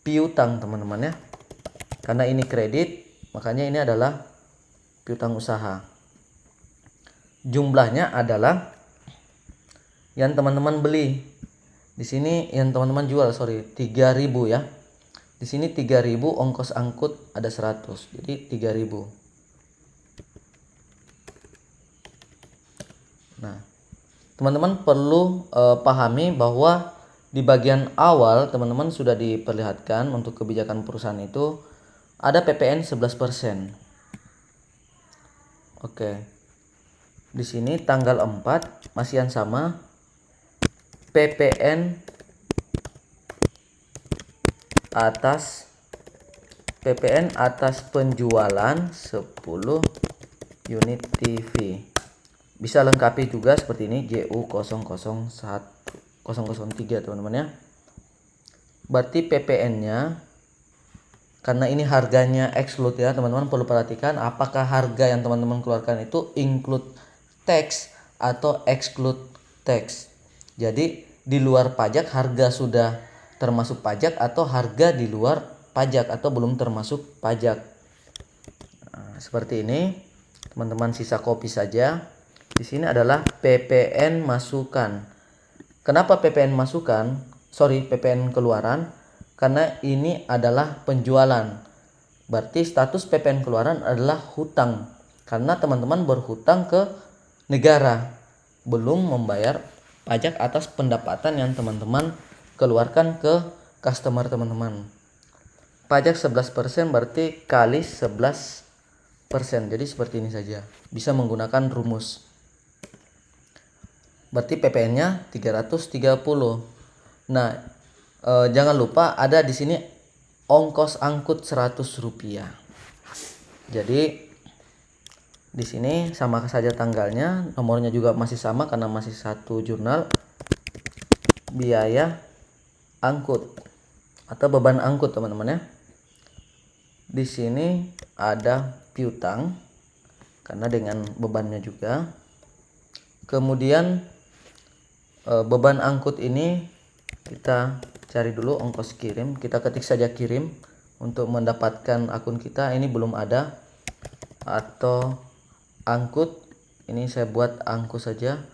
piutang teman-teman ya, karena ini kredit makanya ini adalah piutang usaha. Jumlahnya adalah yang teman-teman beli. Di sini yang teman-teman jual 3.000 ya. Di sini 3.000, ongkos angkut ada 100. Jadi 3.000. Nah, teman-teman perlu pahami bahwa di bagian awal teman-teman sudah diperlihatkan untuk kebijakan perusahaan itu ada PPN 11%. Oke. Di sini tanggal 4 masih yang sama, PPN atas penjualan 10 unit TV. Bisa lengkapi juga seperti ini, GU001003 teman-teman ya. Berarti PPN-nya, karena ini harganya exclude ya, teman-teman perlu perhatikan apakah harga yang teman-teman keluarkan itu include tax atau exclude tax. Jadi di luar pajak harga sudah termasuk pajak atau harga di luar pajak atau belum termasuk pajak. Nah, seperti ini, teman-teman sisa copy saja. Di sini adalah PPN masukan. Kenapa PPN masukan? PPN keluaran. Karena ini adalah penjualan. Berarti status PPN keluaran adalah hutang. Karena teman-teman berhutang ke negara, belum membayar pajak atas pendapatan yang teman-teman keluarkan ke customer teman-teman. Pajak 11% berarti kali 11%. Jadi seperti ini saja. Bisa menggunakan rumus. Berarti PPN-nya 330. Nah, jangan lupa ada di sini ongkos angkut 100 rupiah. Jadi di sini sama saja tanggalnya, nomornya juga masih sama karena masih satu jurnal. Biaya angkut atau beban angkut teman-teman ya. Di sini ada piutang karena dengan bebannya juga. Kemudian beban angkut ini kita cari dulu ongkos kirim, kita ketik saja kirim untuk mendapatkan akun kita. Ini belum ada, atau angkut ini saya buat angkut saja.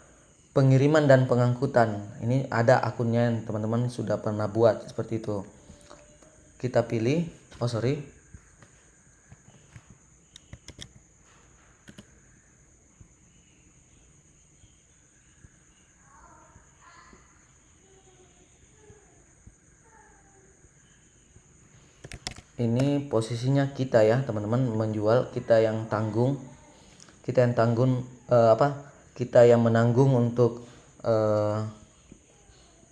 Pengiriman dan pengangkutan ini ada akunnya yang teman-teman sudah pernah buat seperti itu. Kita pilih ini posisinya kita ya teman-teman, menjual, kita yang tanggung, kita yang menanggung untuk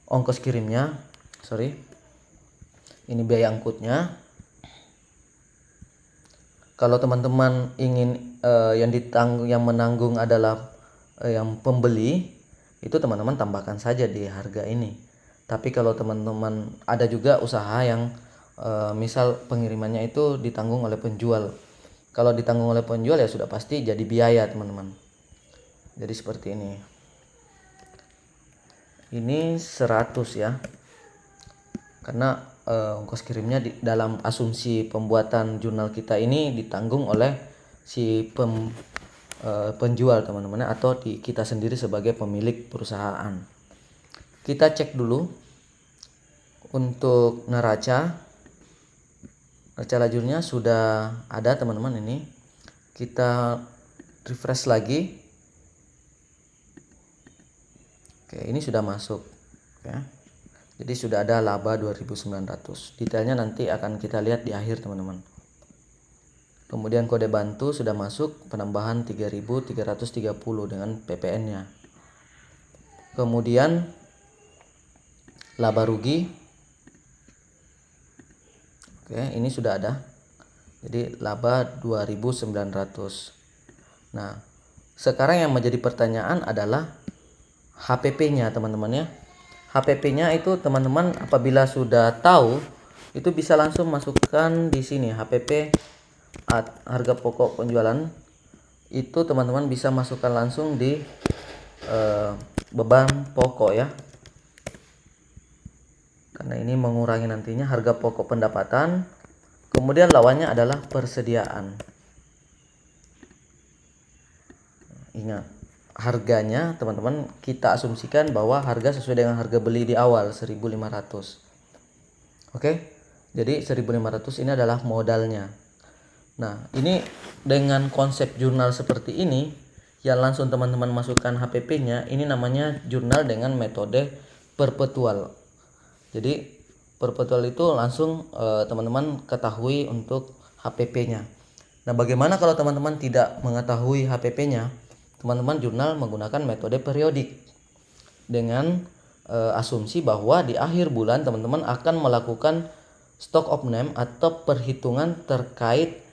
ongkos kirimnya. Ini biaya angkutnya. Kalau teman-teman ingin yang menanggung adalah yang pembeli, itu teman-teman tambahkan saja di harga ini. Tapi kalau teman-teman ada juga usaha yang misal pengirimannya itu ditanggung oleh penjual. Kalau ditanggung oleh penjual ya sudah pasti jadi biaya teman-teman. Jadi seperti ini. Ini 100 ya. Karena ongkos kirimnya dalam asumsi pembuatan jurnal kita ini ditanggung oleh si penjual teman-teman, atau kita sendiri sebagai pemilik perusahaan. Kita cek dulu untuk neraca lajurnya sudah ada teman-teman. Ini kita refresh lagi. Oke, ini sudah masuk ya. Jadi sudah ada laba 2.900. Detailnya nanti akan kita lihat di akhir teman-teman. Kemudian kode bantu sudah masuk, penambahan 3.330 dengan PPN-nya. Kemudian laba rugi. Oke, ini sudah ada. Jadi laba 2.900. Nah, sekarang yang menjadi pertanyaan adalah HPP-nya teman-teman ya. HPP-nya itu teman-teman apabila sudah tahu, itu bisa langsung masukkan di sini HPP harga pokok penjualan. Itu teman-teman bisa masukkan langsung di beban pokok ya. Karena ini mengurangi nantinya harga pokok pendapatan. Kemudian lawannya adalah persediaan. Ingat, harganya teman-teman kita asumsikan bahwa harga sesuai dengan harga beli di awal 1.500. Oke. Jadi 1.500 ini adalah modalnya. Nah, ini dengan konsep jurnal seperti ini yang langsung teman-teman masukkan HPP-nya, ini namanya jurnal dengan metode perpetual. Jadi perpetual itu langsung teman-teman ketahui untuk HPP-nya. Nah, bagaimana kalau teman-teman tidak mengetahui HPP-nya? Teman-teman jurnal menggunakan metode periodik dengan asumsi bahwa di akhir bulan teman-teman akan melakukan stock of name atau perhitungan terkait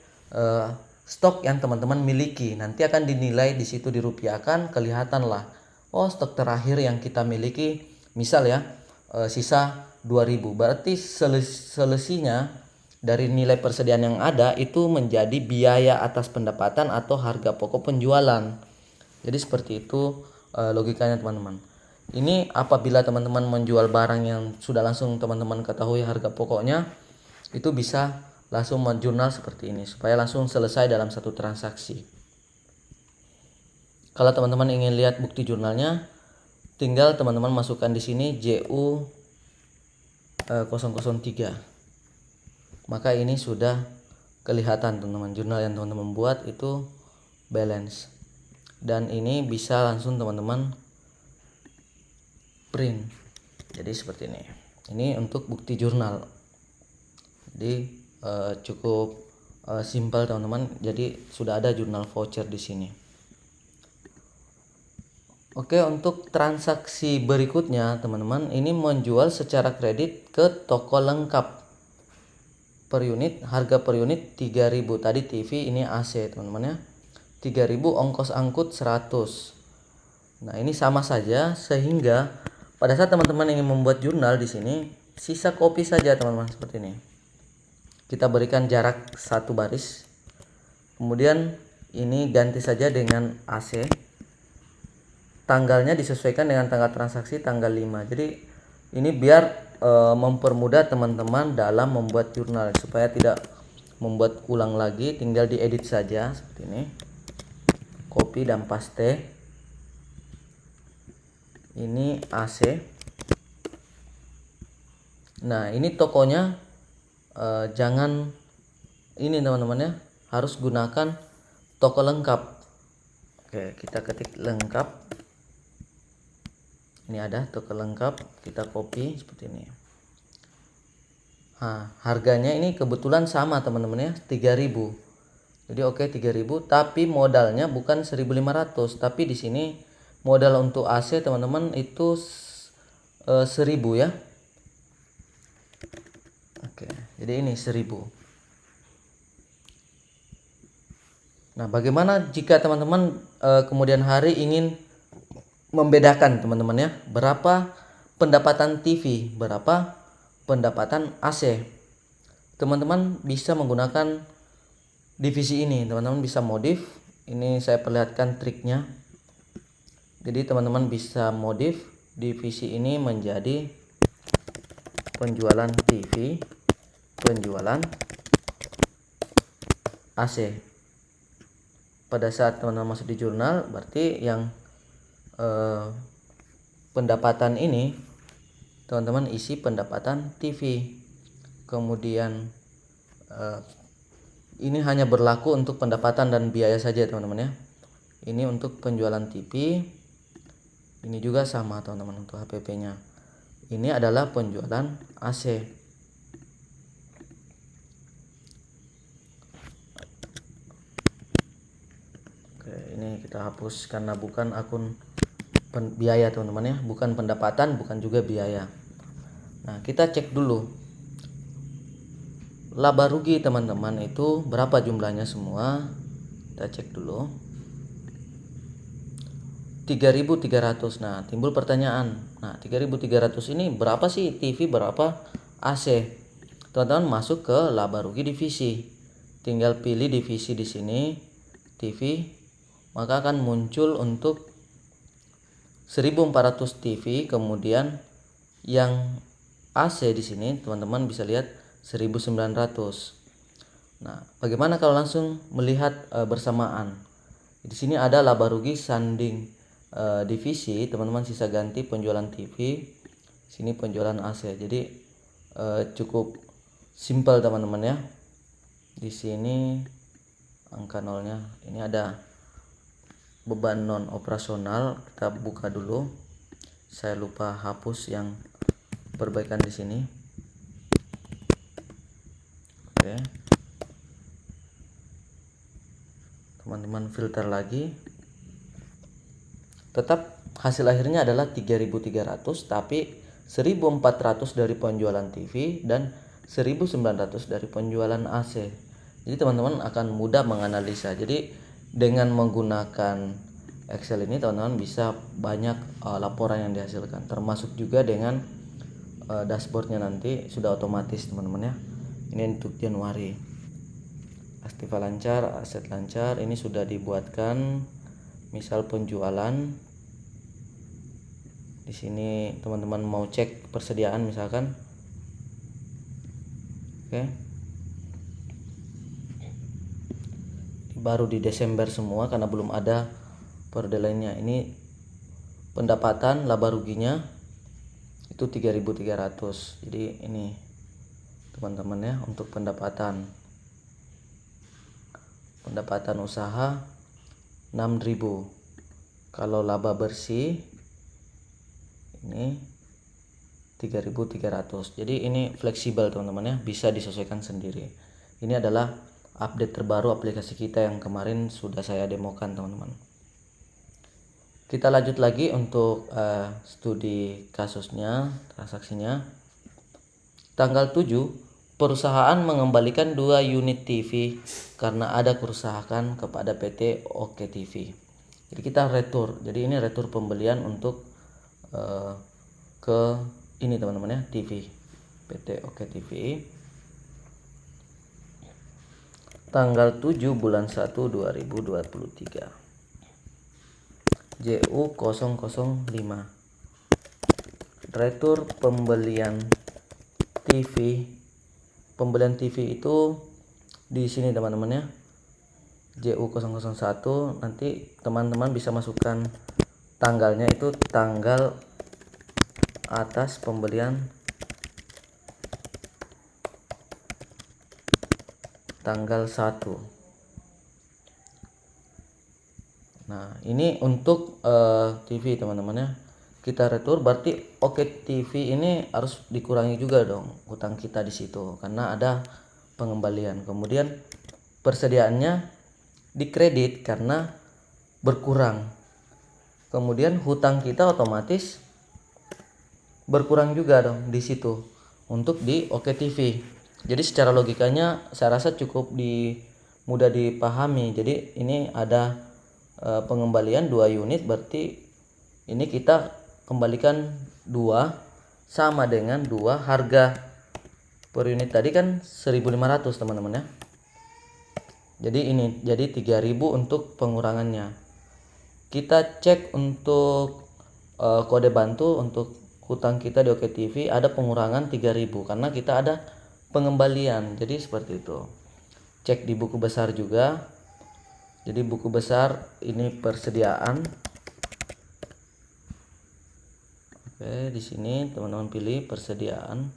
stok yang teman-teman miliki. Nanti akan dinilai di situ, dirupiahkan, kelihatanlah oh stok terakhir yang kita miliki misal ya sisa 2000, berarti selisihnya dari nilai persediaan yang ada itu menjadi biaya atas pendapatan atau harga pokok penjualan. Jadi seperti itu logikanya teman-teman. Ini apabila teman-teman menjual barang yang sudah langsung teman-teman ketahui harga pokoknya, itu bisa langsung menjurnal seperti ini supaya langsung selesai dalam satu transaksi. Kalau teman-teman ingin lihat bukti jurnalnya, tinggal teman-teman masukkan di sini JU 003. Maka ini sudah kelihatan teman-teman, jurnal yang teman-teman buat itu balance. Dan ini bisa langsung teman-teman print. Jadi seperti ini. Ini untuk bukti jurnal. Jadi cukup simpel teman-teman. Jadi sudah ada jurnal voucher di sini. Oke, untuk transaksi berikutnya teman-teman, ini menjual secara kredit ke toko lengkap. Per unit, harga per unit 3.000. Tadi TV, ini AC teman-teman ya. 3.000, ongkos angkut 100. Nah, ini sama saja, sehingga pada saat teman-teman ingin membuat jurnal di sini, sisa copy saja teman-teman seperti ini. Kita berikan jarak 1 baris. Kemudian ini ganti saja dengan AC. Tanggalnya disesuaikan dengan tanggal transaksi tanggal 5. Jadi ini biar mempermudah teman-teman dalam membuat jurnal supaya tidak membuat ulang lagi, tinggal diedit saja seperti ini. Copy dan paste. Ini AC. Nah, ini tokonya jangan ini teman-teman ya, harus gunakan toko lengkap. Oke, kita ketik lengkap. Ini ada toko lengkap, kita copy seperti ini. Nah, harganya ini kebetulan sama teman-teman ya, 3.000. Jadi oke 3.000, tapi modalnya bukan 1.500, tapi di sini modal untuk AC teman-teman itu 1.000 ya. Oke, jadi ini 1.000. Nah, bagaimana jika teman-teman kemudian hari ingin membedakan teman-teman ya, berapa pendapatan TV, berapa pendapatan AC? Teman-teman bisa menggunakan divisi ini, teman-teman bisa modif. Ini saya perlihatkan triknya. Jadi teman-teman bisa modif divisi ini menjadi penjualan TV, penjualan AC. Pada saat teman-teman masuk di jurnal, berarti yang pendapatan ini teman-teman isi pendapatan TV. Kemudian ini hanya berlaku untuk pendapatan dan biaya saja teman-teman ya. Ini untuk penjualan TV. Ini juga sama teman-teman untuk HPP-nya. Ini adalah penjualan AC. Oke, ini kita hapus karena bukan akun biaya teman-teman ya, bukan pendapatan, bukan juga biaya. Nah, kita cek dulu laba rugi teman-teman itu berapa jumlahnya semua. Kita cek dulu 3.300. Nah, timbul pertanyaan, nah 3.300 ini berapa sih TV, berapa AC? Teman-teman masuk ke laba rugi divisi, tinggal pilih divisi di sini TV, maka akan muncul untuk 1.400 TV. Kemudian yang AC di sini teman-teman bisa lihat 1.900. Nah, bagaimana kalau langsung melihat bersamaan? Di sini ada laba rugi sanding divisi, teman-teman sisa ganti penjualan TV, sini penjualan AC. Jadi cukup Simple teman-teman ya. Di sini angka nolnya, ini ada beban non operasional, kita buka dulu. Saya lupa hapus yang perbaikan di sini. Oke. Teman-teman filter lagi. Tetap hasil akhirnya adalah 3.300, tapi 1.400 dari penjualan TV dan 1.900 dari penjualan AC. Jadi teman-teman akan mudah menganalisa. Jadi dengan menggunakan Excel ini teman-teman bisa banyak laporan yang dihasilkan, termasuk juga dengan dashboardnya nanti sudah otomatis teman-teman ya. Ini untuk Januari. Aktiva lancar, aset lancar, ini sudah dibuatkan. Misal penjualan, di sini teman-teman mau cek persediaan misalkan. Oke. Baru di Desember semua karena belum ada periode lainnya. Ini pendapatan laba ruginya itu 3.300. Jadi ini teman-teman ya, untuk pendapatan usaha 6.000. Kalau laba bersih ini 3.300. Jadi ini fleksibel teman-teman ya, bisa disesuaikan sendiri. Ini adalah update terbaru aplikasi kita yang kemarin sudah saya demokan teman-teman. Kita lanjut lagi untuk studi kasusnya, transaksinya. Tanggal 7, perusahaan mengembalikan 2 unit TV karena ada kerusakan kepada PT Oke TV. Jadi kita retur. Jadi ini retur pembelian untuk ke ini teman-teman ya, TV PT Oke TV. Tanggal 7 bulan 1 2023. JU005. Retur pembelian TV. Pembelian TV itu di sini teman-teman ya. JU001, nanti teman-teman bisa masukkan tanggalnya, itu tanggal atas pembelian tanggal 1. Nah, ini untuk TV teman-teman ya. Kita retur, berarti Oke TV ini harus dikurangi juga dong hutang kita di situ karena ada pengembalian. Kemudian persediaannya dikredit karena berkurang. Kemudian hutang kita otomatis berkurang juga dong di situ untuk di Oke TV. Jadi secara logikanya saya rasa cukup mudah dipahami. Jadi ini ada pengembalian 2 unit, berarti ini kita kembalikan 2 sama dengan 2 harga per unit tadi kan 1.500 teman-teman ya. Jadi ini jadi 3.000 untuk pengurangannya. Kita cek untuk kode bantu untuk hutang kita di Oke TV ada pengurangan 3.000 karena kita ada pengembalian. Jadi seperti itu. Cek di buku besar juga. Jadi buku besar ini persediaan. Oke, di sini teman-teman pilih persediaan.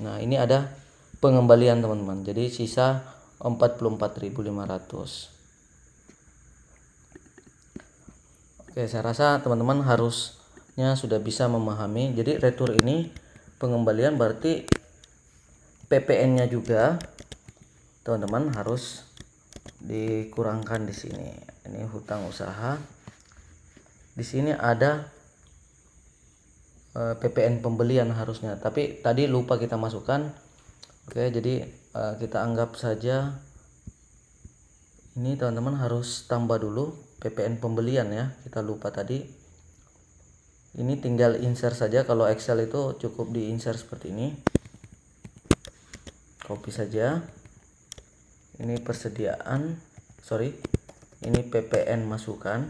Nah, ini ada pengembalian teman-teman. Jadi sisa 44.500. Oke, saya rasa teman-teman harusnya sudah bisa memahami. Jadi retur ini pengembalian berarti PPN-nya juga teman-teman harus dikurangkan di sini. Ini hutang usaha. Di sini ada PPN pembelian harusnya, tapi tadi lupa kita masukkan. Oke, jadi kita anggap saja ini teman-teman harus tambah dulu PPN pembelian ya. Kita lupa tadi. Ini tinggal insert saja. Kalau Excel itu cukup di insert seperti ini. Copy saja. Ini persediaan, ini PPN masukkan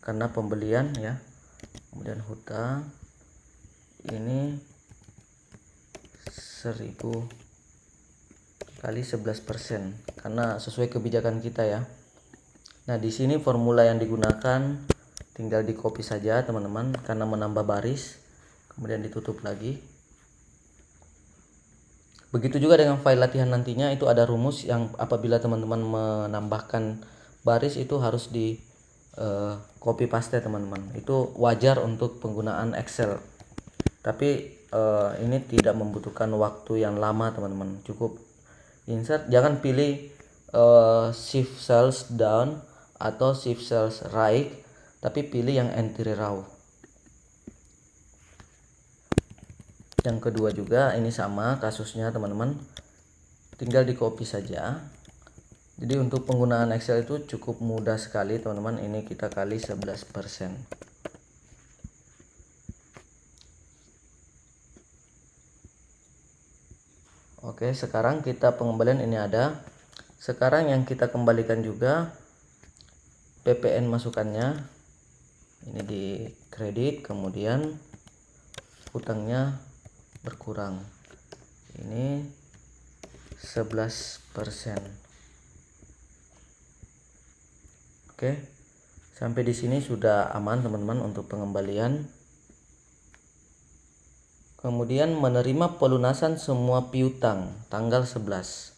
karena pembelian ya. Kemudian hutang ini 1.000 kali 11% karena sesuai kebijakan kita ya. Nah, di sini formula yang digunakan tinggal di copy saja teman-teman karena menambah baris, kemudian ditutup lagi. Begitu juga dengan file latihan nantinya, itu ada rumus yang apabila teman-teman menambahkan baris itu harus di copy paste teman-teman. Itu wajar untuk penggunaan Excel. Tapi ini tidak membutuhkan waktu yang lama teman-teman. Cukup insert, jangan pilih shift cells down atau shift cells right, tapi pilih yang entry row. Yang kedua juga ini sama kasusnya teman-teman, tinggal di copy saja. Jadi untuk penggunaan Excel itu cukup mudah sekali teman-teman. Ini kita kali 11%. Oke, sekarang kita pengembalian ini ada. Sekarang yang kita kembalikan juga PPN masukannya. Ini di kredit, kemudian hutangnya berkurang. Ini 11%. Oke. Sampai di sini sudah aman teman-teman untuk pengembalian. Kemudian menerima pelunasan semua piutang tanggal 11.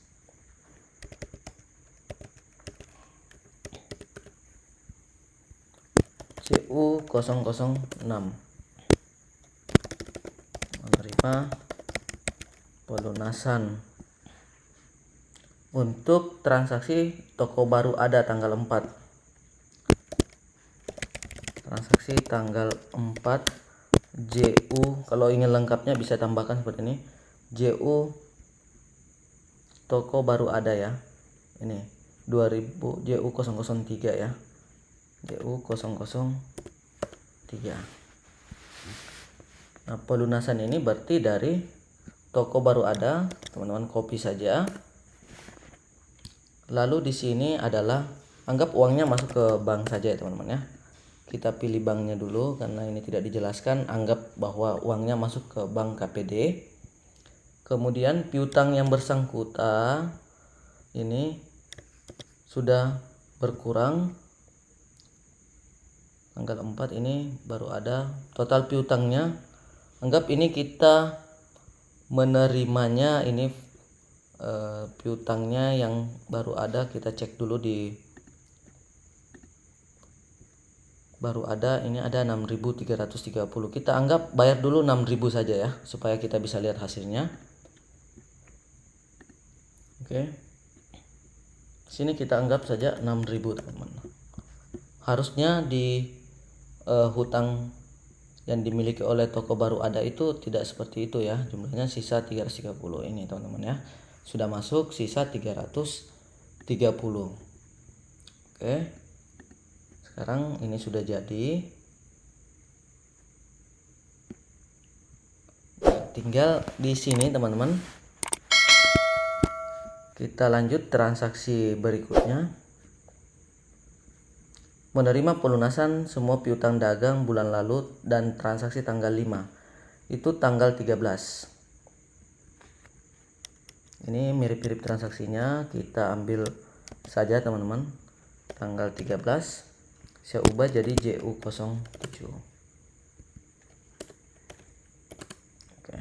CU006 menerima pelunasan untuk transaksi toko baru ada tanggal 4. Transaksi tanggal 4 JU, kalau ingin lengkapnya bisa tambahkan seperti ini, JU toko baru ada ya. Ini 2000 JU003 ya. JU003. Nah, pelunasan ini berarti dari toko baru ada, teman-teman copy saja. Lalu di sini adalah anggap uangnya masuk ke bank saja ya teman-teman ya. Kita pilih banknya dulu karena ini tidak dijelaskan. Anggap bahwa uangnya masuk ke bank KPD. Kemudian piutang yang bersangkutan ini sudah berkurang. Tanggal 4 ini baru ada total piutangnya. Anggap ini kita menerimanya, ini piutangnya yang baru ada, kita cek dulu di baru ada, ini ada 6.330. Kita anggap bayar dulu 6.000 saja ya supaya kita bisa lihat hasilnya. Oke. Sini kita anggap saja 6.000 teman-teman. Harusnya di hutang yang dimiliki oleh toko baru ada itu tidak seperti itu ya. Jumlahnya sisa 330 ini teman-teman ya. Sudah masuk sisa 330. Oke. Sekarang ini sudah jadi. Tinggal di sini teman-teman. Kita lanjut transaksi berikutnya. Menerima pelunasan semua piutang dagang bulan lalu dan transaksi tanggal 5. Itu tanggal 13. Ini mirip-mirip transaksinya, kita ambil saja teman-teman. Tanggal 13 saya ubah jadi JU07. Oke.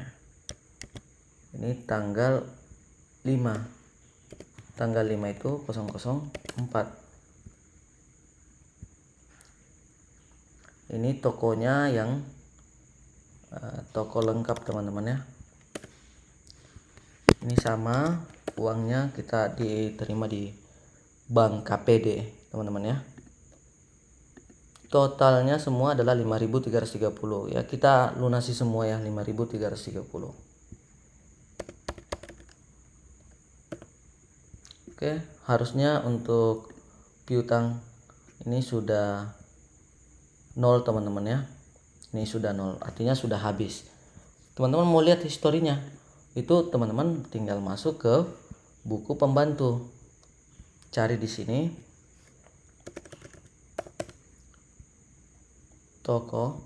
Ini tanggal 5. Tanggal 5 itu 004. Ini tokonya yang toko lengkap teman-teman ya. Ini sama uangnya kita diterima di bank KPD teman-teman ya. Totalnya semua adalah 5.330 ya. Kita lunasi semua ya 5.330. Oke, harusnya untuk piutang ini sudah 0 teman-teman ya. Ini sudah 0, artinya sudah habis. Teman-teman mau lihat historinya, itu teman-teman tinggal masuk ke buku pembantu, cari di sini toko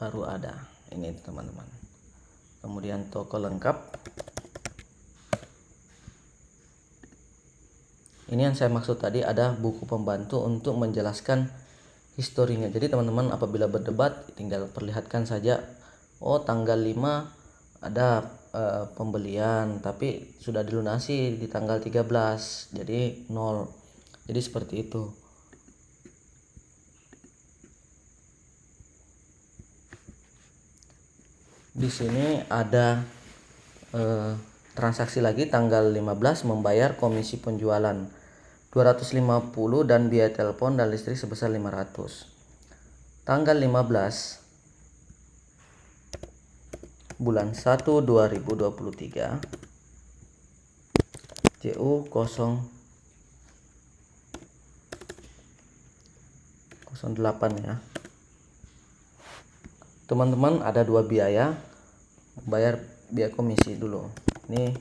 baru ada, ini teman-teman. Kemudian toko lengkap, Ini yang saya maksud tadi, ada buku pembantu untuk menjelaskan historinya. Jadi teman-teman apabila berdebat tinggal perlihatkan saja, oh tanggal 5 ada pembelian tapi sudah dilunasi di tanggal 13, jadi 0. Jadi seperti itu. Di sini ada transaksi lagi tanggal 15 membayar komisi penjualan 250 dan biaya telepon dan listrik sebesar 500. Tanggal 15 bulan 1 2023 JU 008 ya. Teman-teman ada dua biaya, bayar biaya komisi dulu. Ini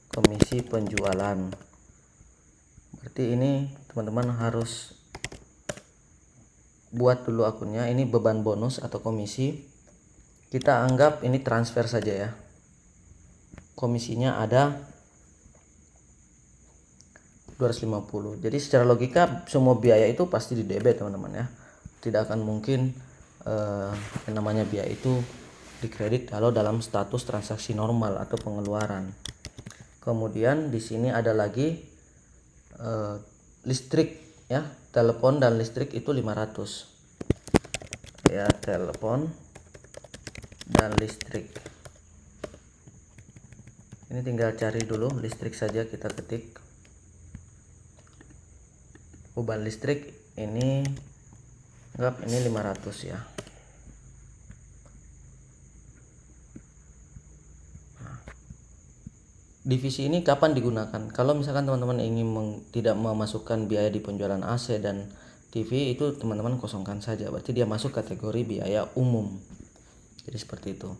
komisi penjualan. Berarti ini teman-teman harus buat dulu akunnya. Ini beban bonus atau komisi. Kita anggap ini transfer saja ya. Komisinya ada 250. Jadi secara logika semua biaya itu pasti di debit teman-teman ya. Tidak akan mungkin yang namanya biaya itu dikredit kalau dalam status transaksi normal atau pengeluaran. Kemudian di sini ada lagi listrik ya, telepon dan listrik itu 500 ya, telepon dan listrik. Ini tinggal cari dulu listrik saja, kita ketik beban listrik ini, anggap ini 500 ya. Divisi ini kapan digunakan? Kalau misalkan teman-teman ingin tidak memasukkan biaya di penjualan AC dan TV, itu teman-teman kosongkan saja. Berarti dia masuk kategori biaya umum. Jadi seperti itu.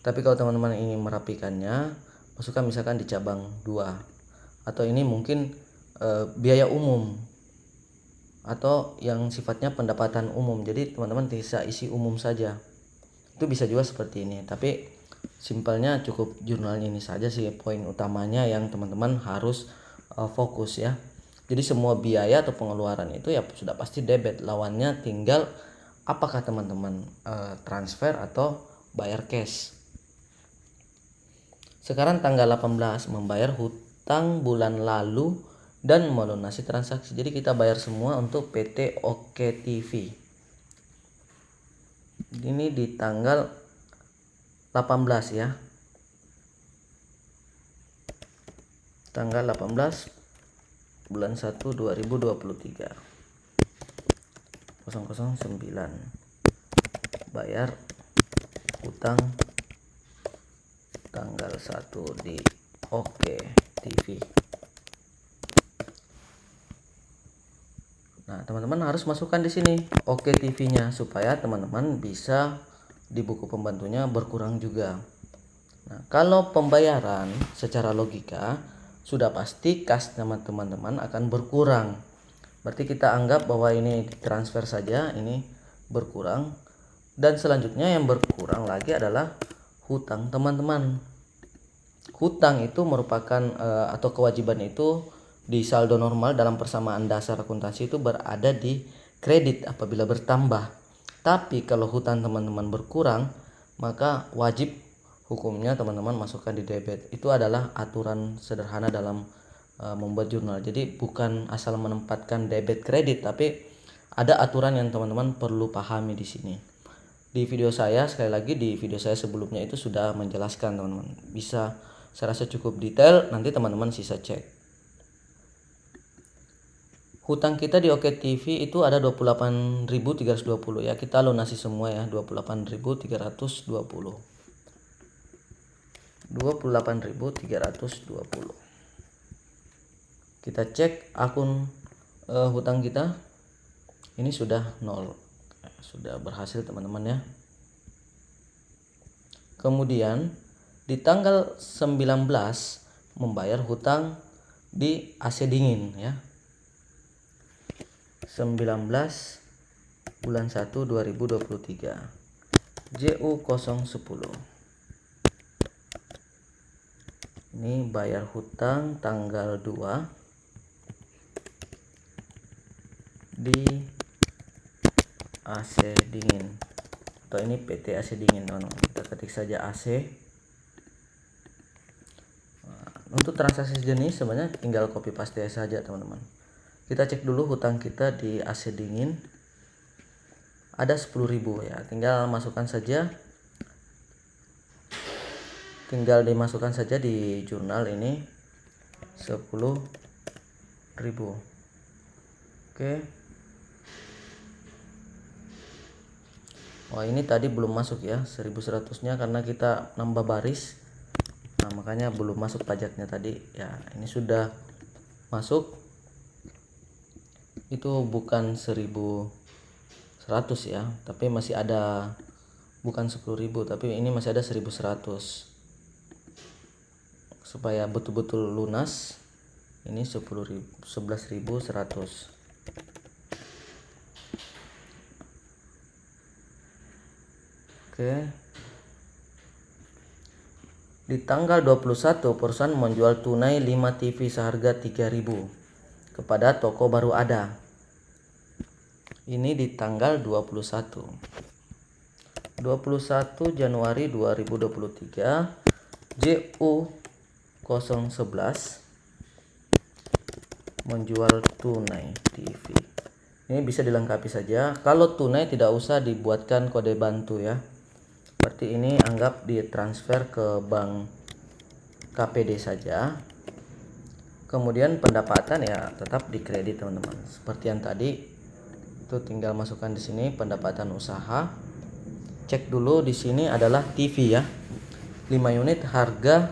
Tapi kalau teman-teman ingin merapikannya, masukkan misalkan di cabang 2. Atau ini mungkin biaya umum atau yang sifatnya pendapatan umum. Jadi teman-teman bisa isi umum saja. Itu bisa juga seperti ini. Tapi simpelnya cukup jurnal ini saja sih poin utamanya yang teman-teman harus fokus ya. Jadi semua biaya atau pengeluaran itu ya sudah pasti debit, lawannya tinggal apakah teman-teman transfer atau bayar cash. Sekarang tanggal 18 membayar hutang bulan lalu dan melunasi transaksi. Jadi kita bayar semua untuk PT Oke TV. Ini di tanggal 18 ya. Tanggal 18 bulan 1 2023 009 bayar hutang tanggal 1 di Oke TV. Nah, teman-teman harus masukkan di sini Oke TV-nya supaya teman-teman bisa di buku pembantunya berkurang juga. Nah, kalau pembayaran secara logika sudah pasti kas nama teman-teman akan berkurang. Berarti kita anggap bahwa ini transfer saja, ini berkurang. Dan selanjutnya yang berkurang lagi adalah hutang teman-teman. Hutang itu merupakan atau kewajiban itu di saldo normal dalam persamaan dasar akuntansi itu berada di kredit apabila bertambah. Tapi kalau hutang teman-teman berkurang, maka wajib hukumnya teman-teman masukkan di debit. Itu adalah aturan sederhana dalam membuat jurnal. Jadi bukan asal menempatkan debit kredit, tapi ada aturan yang teman-teman perlu pahami di sini. Di video saya, sekali lagi di video saya sebelumnya itu sudah menjelaskan teman-teman. Bisa saya rasa cukup detail, nanti teman-teman sisa cek. Hutang kita di Oke TV itu ada 28.320 ya. Kita lunasi semua ya, 28.320. 28.320. Kita cek akun hutang kita. Ini sudah 0. Sudah berhasil teman-teman ya. Kemudian di tanggal 19 membayar hutang di AC dingin ya. 19 bulan 1 2023 JU 010. Ini bayar hutang tanggal 2 di AC dingin, atau ini PT AC dingin teman-teman. Kita ketik saja AC. Untuk transaksi sejenis sebenarnya tinggal copy paste saja teman-teman. Kita cek dulu hutang kita di AC dingin ada 10.000 ya, tinggal masukkan saja, tinggal dimasukkan saja di jurnal ini 10.000. Oke. Wah, ini tadi belum masuk ya 1100-nya karena kita nambah baris. Nah, makanya belum masuk pajaknya tadi. Ya, ini sudah masuk. Itu bukan 1100 ya, tapi masih ada, bukan 10.000 tapi ini masih ada 1100. Supaya betul-betul lunas, ini 11.100. Oke. Di tanggal 21 perusahaan menjual tunai 5 TV seharga 3.000 kepada toko baru ada. Ini di tanggal 21 Januari 2023, JU 011 menjual tunai TV. Ini bisa dilengkapi saja. Kalau tunai tidak usah dibuatkan kode bantu ya. Berarti ini anggap ditransfer ke bank KPD saja. Kemudian pendapatan ya tetap dikredit teman-teman. Seperti yang tadi, itu tinggal masukkan di sini pendapatan usaha. Cek dulu di sini adalah TV ya. 5 unit harga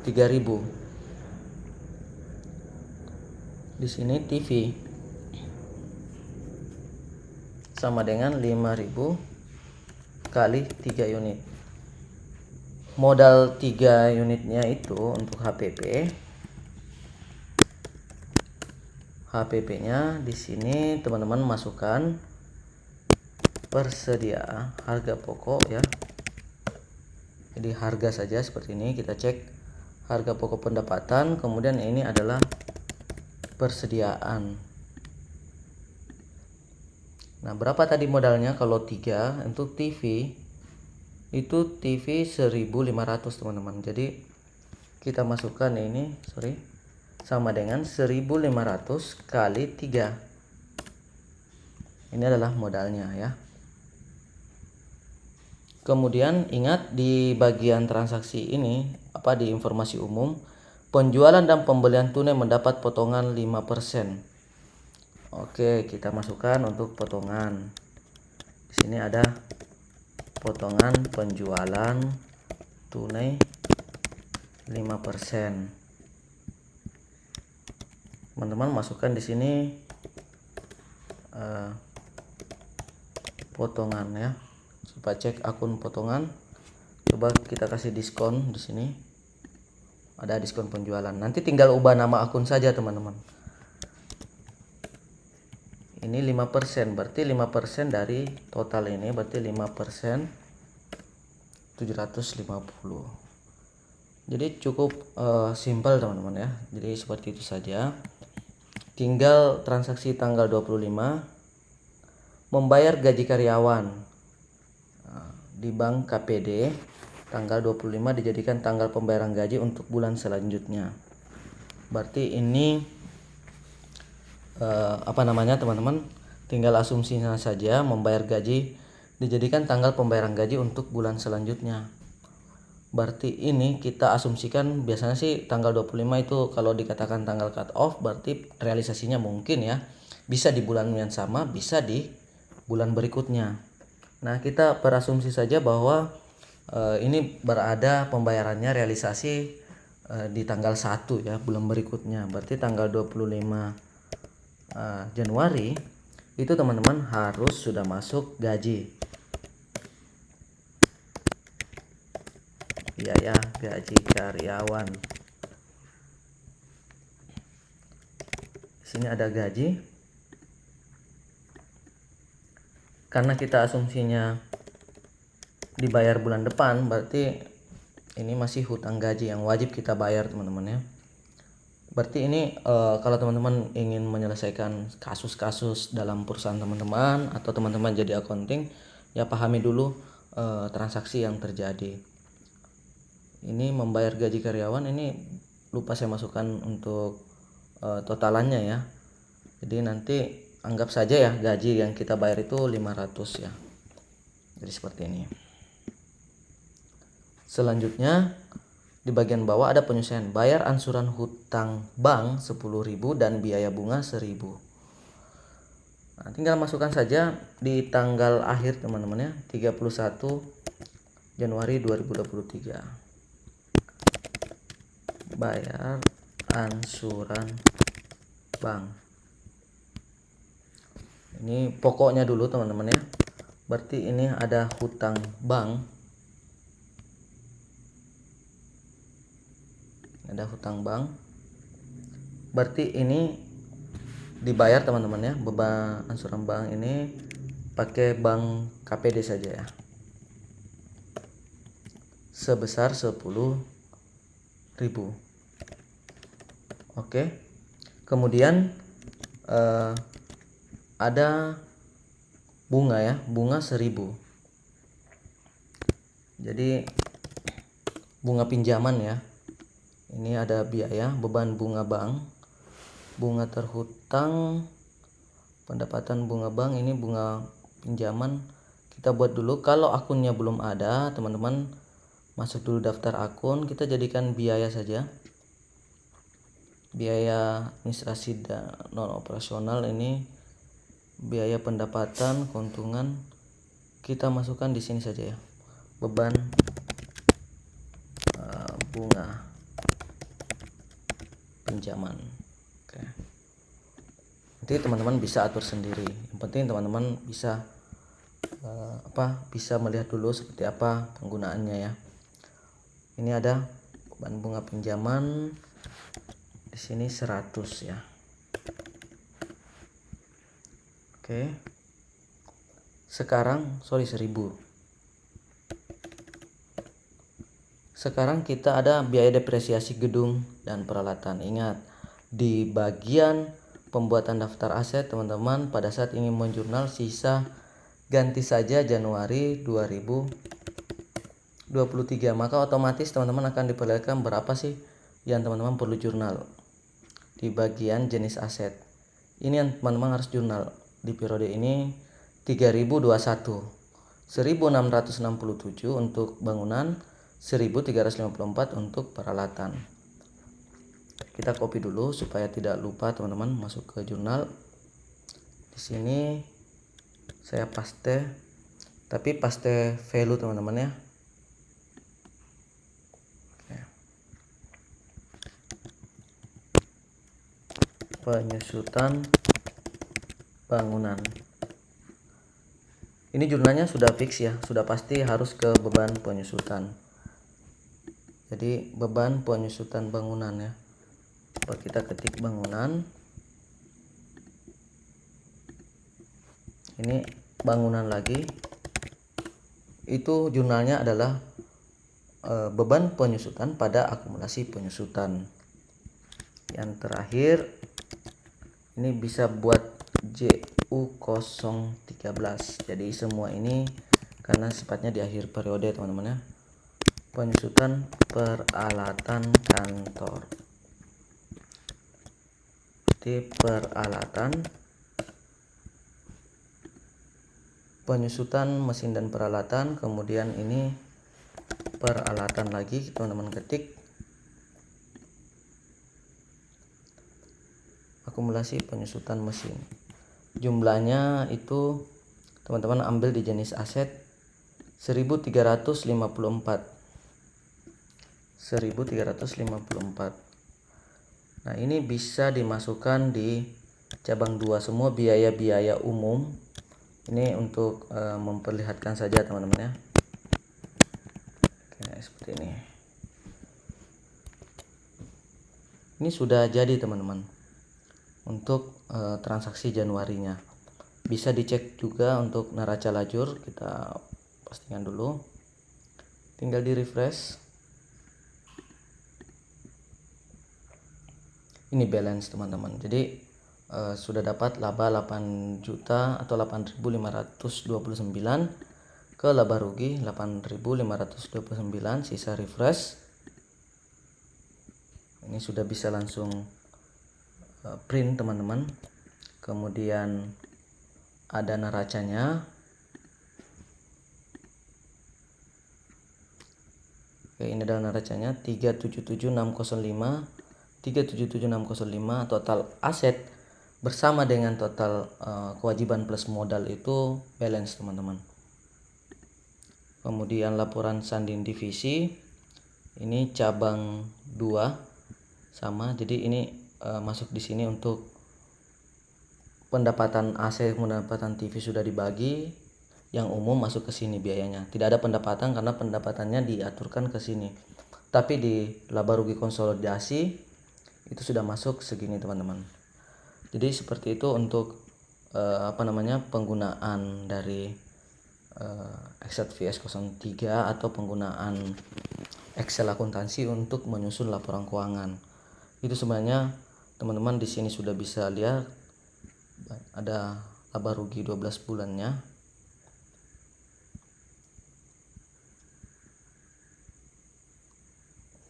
3.000. Di sini TV sama dengan 5.000 kali 3 unit. Modal 3 unitnya itu untuk HPP-nya di sini teman-teman masukkan persediaan harga pokok ya. Jadi harga saja seperti ini, kita cek harga pokok pendapatan, kemudian ini adalah persediaan. Nah, berapa tadi modalnya? Kalau 3 untuk TV itu TV 1.500 teman-teman. Jadi kita masukkan ini sama dengan 1.500 kali 3. Ini adalah modalnya ya. Kemudian ingat di bagian transaksi ini, di informasi umum, penjualan dan pembelian tunai mendapat potongan 5%. Oke, kita masukkan untuk potongan. Di sini ada potongan penjualan tunai 5%. Teman-teman masukkan di sini potongan ya. Coba cek akun potongan. Coba kita kasih diskon di sini. Ada diskon penjualan. Nanti tinggal ubah nama akun saja, teman-teman. Ini 5%, berarti 5% dari total ini, berarti 5% 750. Jadi cukup simpel teman-teman ya. Jadi seperti itu saja. Tinggal transaksi tanggal 25 membayar gaji karyawan di bank KPD. Tanggal 25 dijadikan tanggal pembayaran gaji untuk bulan selanjutnya. Berarti ini teman-teman, tinggal asumsinya saja membayar gaji dijadikan tanggal pembayaran gaji untuk bulan selanjutnya. Berarti ini kita asumsikan biasanya sih tanggal 25 itu kalau dikatakan tanggal cut off, berarti realisasinya mungkin ya bisa di bulan yang sama, bisa di bulan berikutnya. Nah, kita berasumsi saja bahwa ini berada pembayarannya realisasi di tanggal 1 ya, bulan berikutnya. Berarti tanggal 25 Januari itu teman-teman harus sudah masuk gaji, biaya gaji karyawan. Di sini ada gaji. Karena kita asumsinya dibayar bulan depan, berarti ini masih hutang gaji yang wajib kita bayar teman-teman ya. Berarti ini kalau teman-teman ingin menyelesaikan kasus-kasus dalam perusahaan teman-teman atau teman-teman jadi accounting, ya pahami dulu transaksi yang terjadi. Ini membayar gaji karyawan, ini lupa saya masukkan untuk totalannya ya. Jadi nanti anggap saja ya gaji yang kita bayar itu 500 ya. Jadi seperti ini. Selanjutnya di bagian bawah ada penyesuaian, bayar angsuran hutang bank 10.000 dan biaya bunga 1.000. Nah, tinggal masukkan saja di tanggal akhir teman-teman ya, 31 Januari 2023. Bayar angsuran bank. Ini pokoknya dulu teman-teman ya. Berarti ini ada hutang bank. Ada hutang bank. Berarti ini dibayar teman-teman ya. Beban angsuran bank ini pakai bank KPD saja ya. Sebesar 10.000. Oke. Kemudian ada bunga ya, bunga 1.000. Jadi bunga pinjaman ya. Ini ada biaya, beban bunga bank, bunga terhutang, pendapatan bunga bank, ini bunga pinjaman. Kita buat dulu, kalau akunnya belum ada teman-teman masuk dulu daftar akun, kita jadikan biaya saja. Biaya administrasi dan non operasional, ini biaya pendapatan, keuntungan, kita masukkan di sini saja ya. Beban bunga pinjaman. Oke. Nanti teman-teman bisa atur sendiri. Yang penting teman-teman bisa bisa melihat dulu seperti apa penggunaannya ya. Ini ada beban bunga pinjaman di sini 100 ya. Oke. Sekarang 1.000. Sekarang kita ada biaya depresiasi gedung dan peralatan. Ingat, di bagian pembuatan daftar aset teman-teman pada saat ingin menjurnal sisa, ganti saja Januari 2023, maka otomatis teman-teman akan diperlihatkan berapa sih yang teman-teman perlu jurnal di bagian jenis aset. Ini yang teman-teman harus jurnal di periode ini. 3.021, 1.667 untuk bangunan, 1.354 untuk peralatan. Kita copy dulu supaya tidak lupa teman-teman, masuk ke jurnal. Di sini saya paste, tapi paste value teman-teman ya. Penyusutan bangunan. Ini jurnalnya sudah fix ya, sudah pasti harus ke beban penyusutan. Jadi beban penyusutan bangunan ya. Coba kita ketik bangunan. Ini bangunan lagi. Itu jurnalnya adalah beban penyusutan pada akumulasi penyusutan. Yang terakhir ini bisa buat JU013. Jadi semua ini karena sifatnya di akhir periode teman-teman ya. Penyusutan peralatan kantor. Di peralatan, penyusutan mesin dan peralatan, kemudian ini peralatan lagi teman-teman ketik. Akumulasi penyusutan mesin. Jumlahnya itu teman-teman ambil di jenis aset 1.354. 1.354. Nah, ini bisa dimasukkan di cabang 2 semua biaya-biaya umum. Ini untuk memperlihatkan saja teman-teman ya. Oke, seperti ini. Ini sudah jadi teman-teman untuk transaksi Januarinya. Bisa dicek juga untuk neraca lajur, kita pastikan dulu. Tinggal di refresh. Ini balance teman-teman. Jadi sudah dapat laba 8 juta atau 8.529 ke laba rugi 8.529, sisa refresh. Ini sudah bisa langsung print teman-teman. Kemudian ada neracanya. Oke, ini adalah neracanya 377605, 377605. Total aset bersama dengan total kewajiban plus modal itu balance teman-teman. Kemudian laporan sanding divisi, ini cabang 2 sama, jadi ini masuk di sini untuk pendapatan AC, pendapatan TV sudah dibagi. Yang umum masuk ke sini biayanya. Tidak ada pendapatan karena pendapatannya diaturkan ke sini. Tapi di laba rugi konsolidasi itu sudah masuk segini teman-teman. Jadi seperti itu untuk penggunaan dari Excel VS03 atau penggunaan Excel akuntansi untuk menyusun laporan keuangan. Itu sebenarnya teman-teman di sini sudah bisa lihat ada laba rugi 12 bulannya.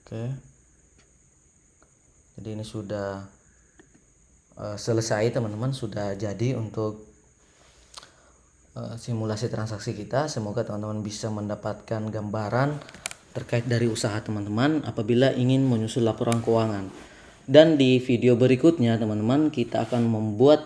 Oke, jadi ini sudah selesai teman-teman, sudah jadi untuk simulasi transaksi kita. Semoga teman-teman bisa mendapatkan gambaran terkait dari usaha teman-teman apabila ingin menyusun laporan keuangan. Dan di video berikutnya teman-teman kita akan membuat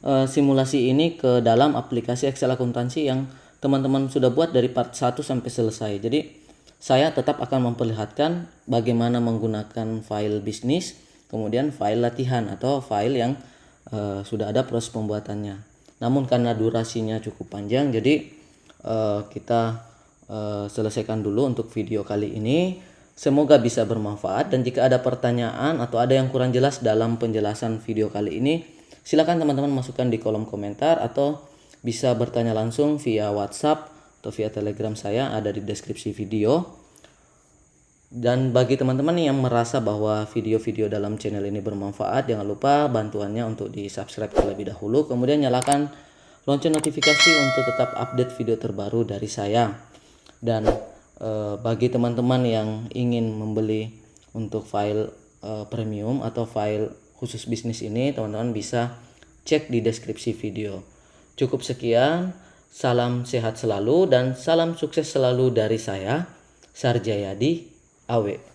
simulasi ini ke dalam aplikasi Excel akuntansi yang teman-teman sudah buat dari part 1 sampai selesai. Jadi saya tetap akan memperlihatkan bagaimana menggunakan file bisnis, kemudian file latihan atau file yang sudah ada proses pembuatannya. Namun karena durasinya cukup panjang, jadi kita selesaikan dulu untuk video kali ini. Semoga bisa bermanfaat, dan jika ada pertanyaan atau ada yang kurang jelas dalam penjelasan video kali ini, silakan teman-teman masukkan di kolom komentar atau bisa bertanya langsung via WhatsApp atau via Telegram saya, ada di deskripsi video. Dan bagi teman-teman yang merasa bahwa video-video dalam channel ini bermanfaat, jangan lupa bantuannya untuk di subscribe terlebih dahulu, kemudian nyalakan lonceng notifikasi untuk tetap update video terbaru dari saya. Dan bagi teman-teman yang ingin membeli untuk file premium atau file khusus bisnis ini, teman-teman bisa cek di deskripsi video. Cukup sekian. Salam sehat selalu dan salam sukses selalu dari saya, Sarjayadi Awe.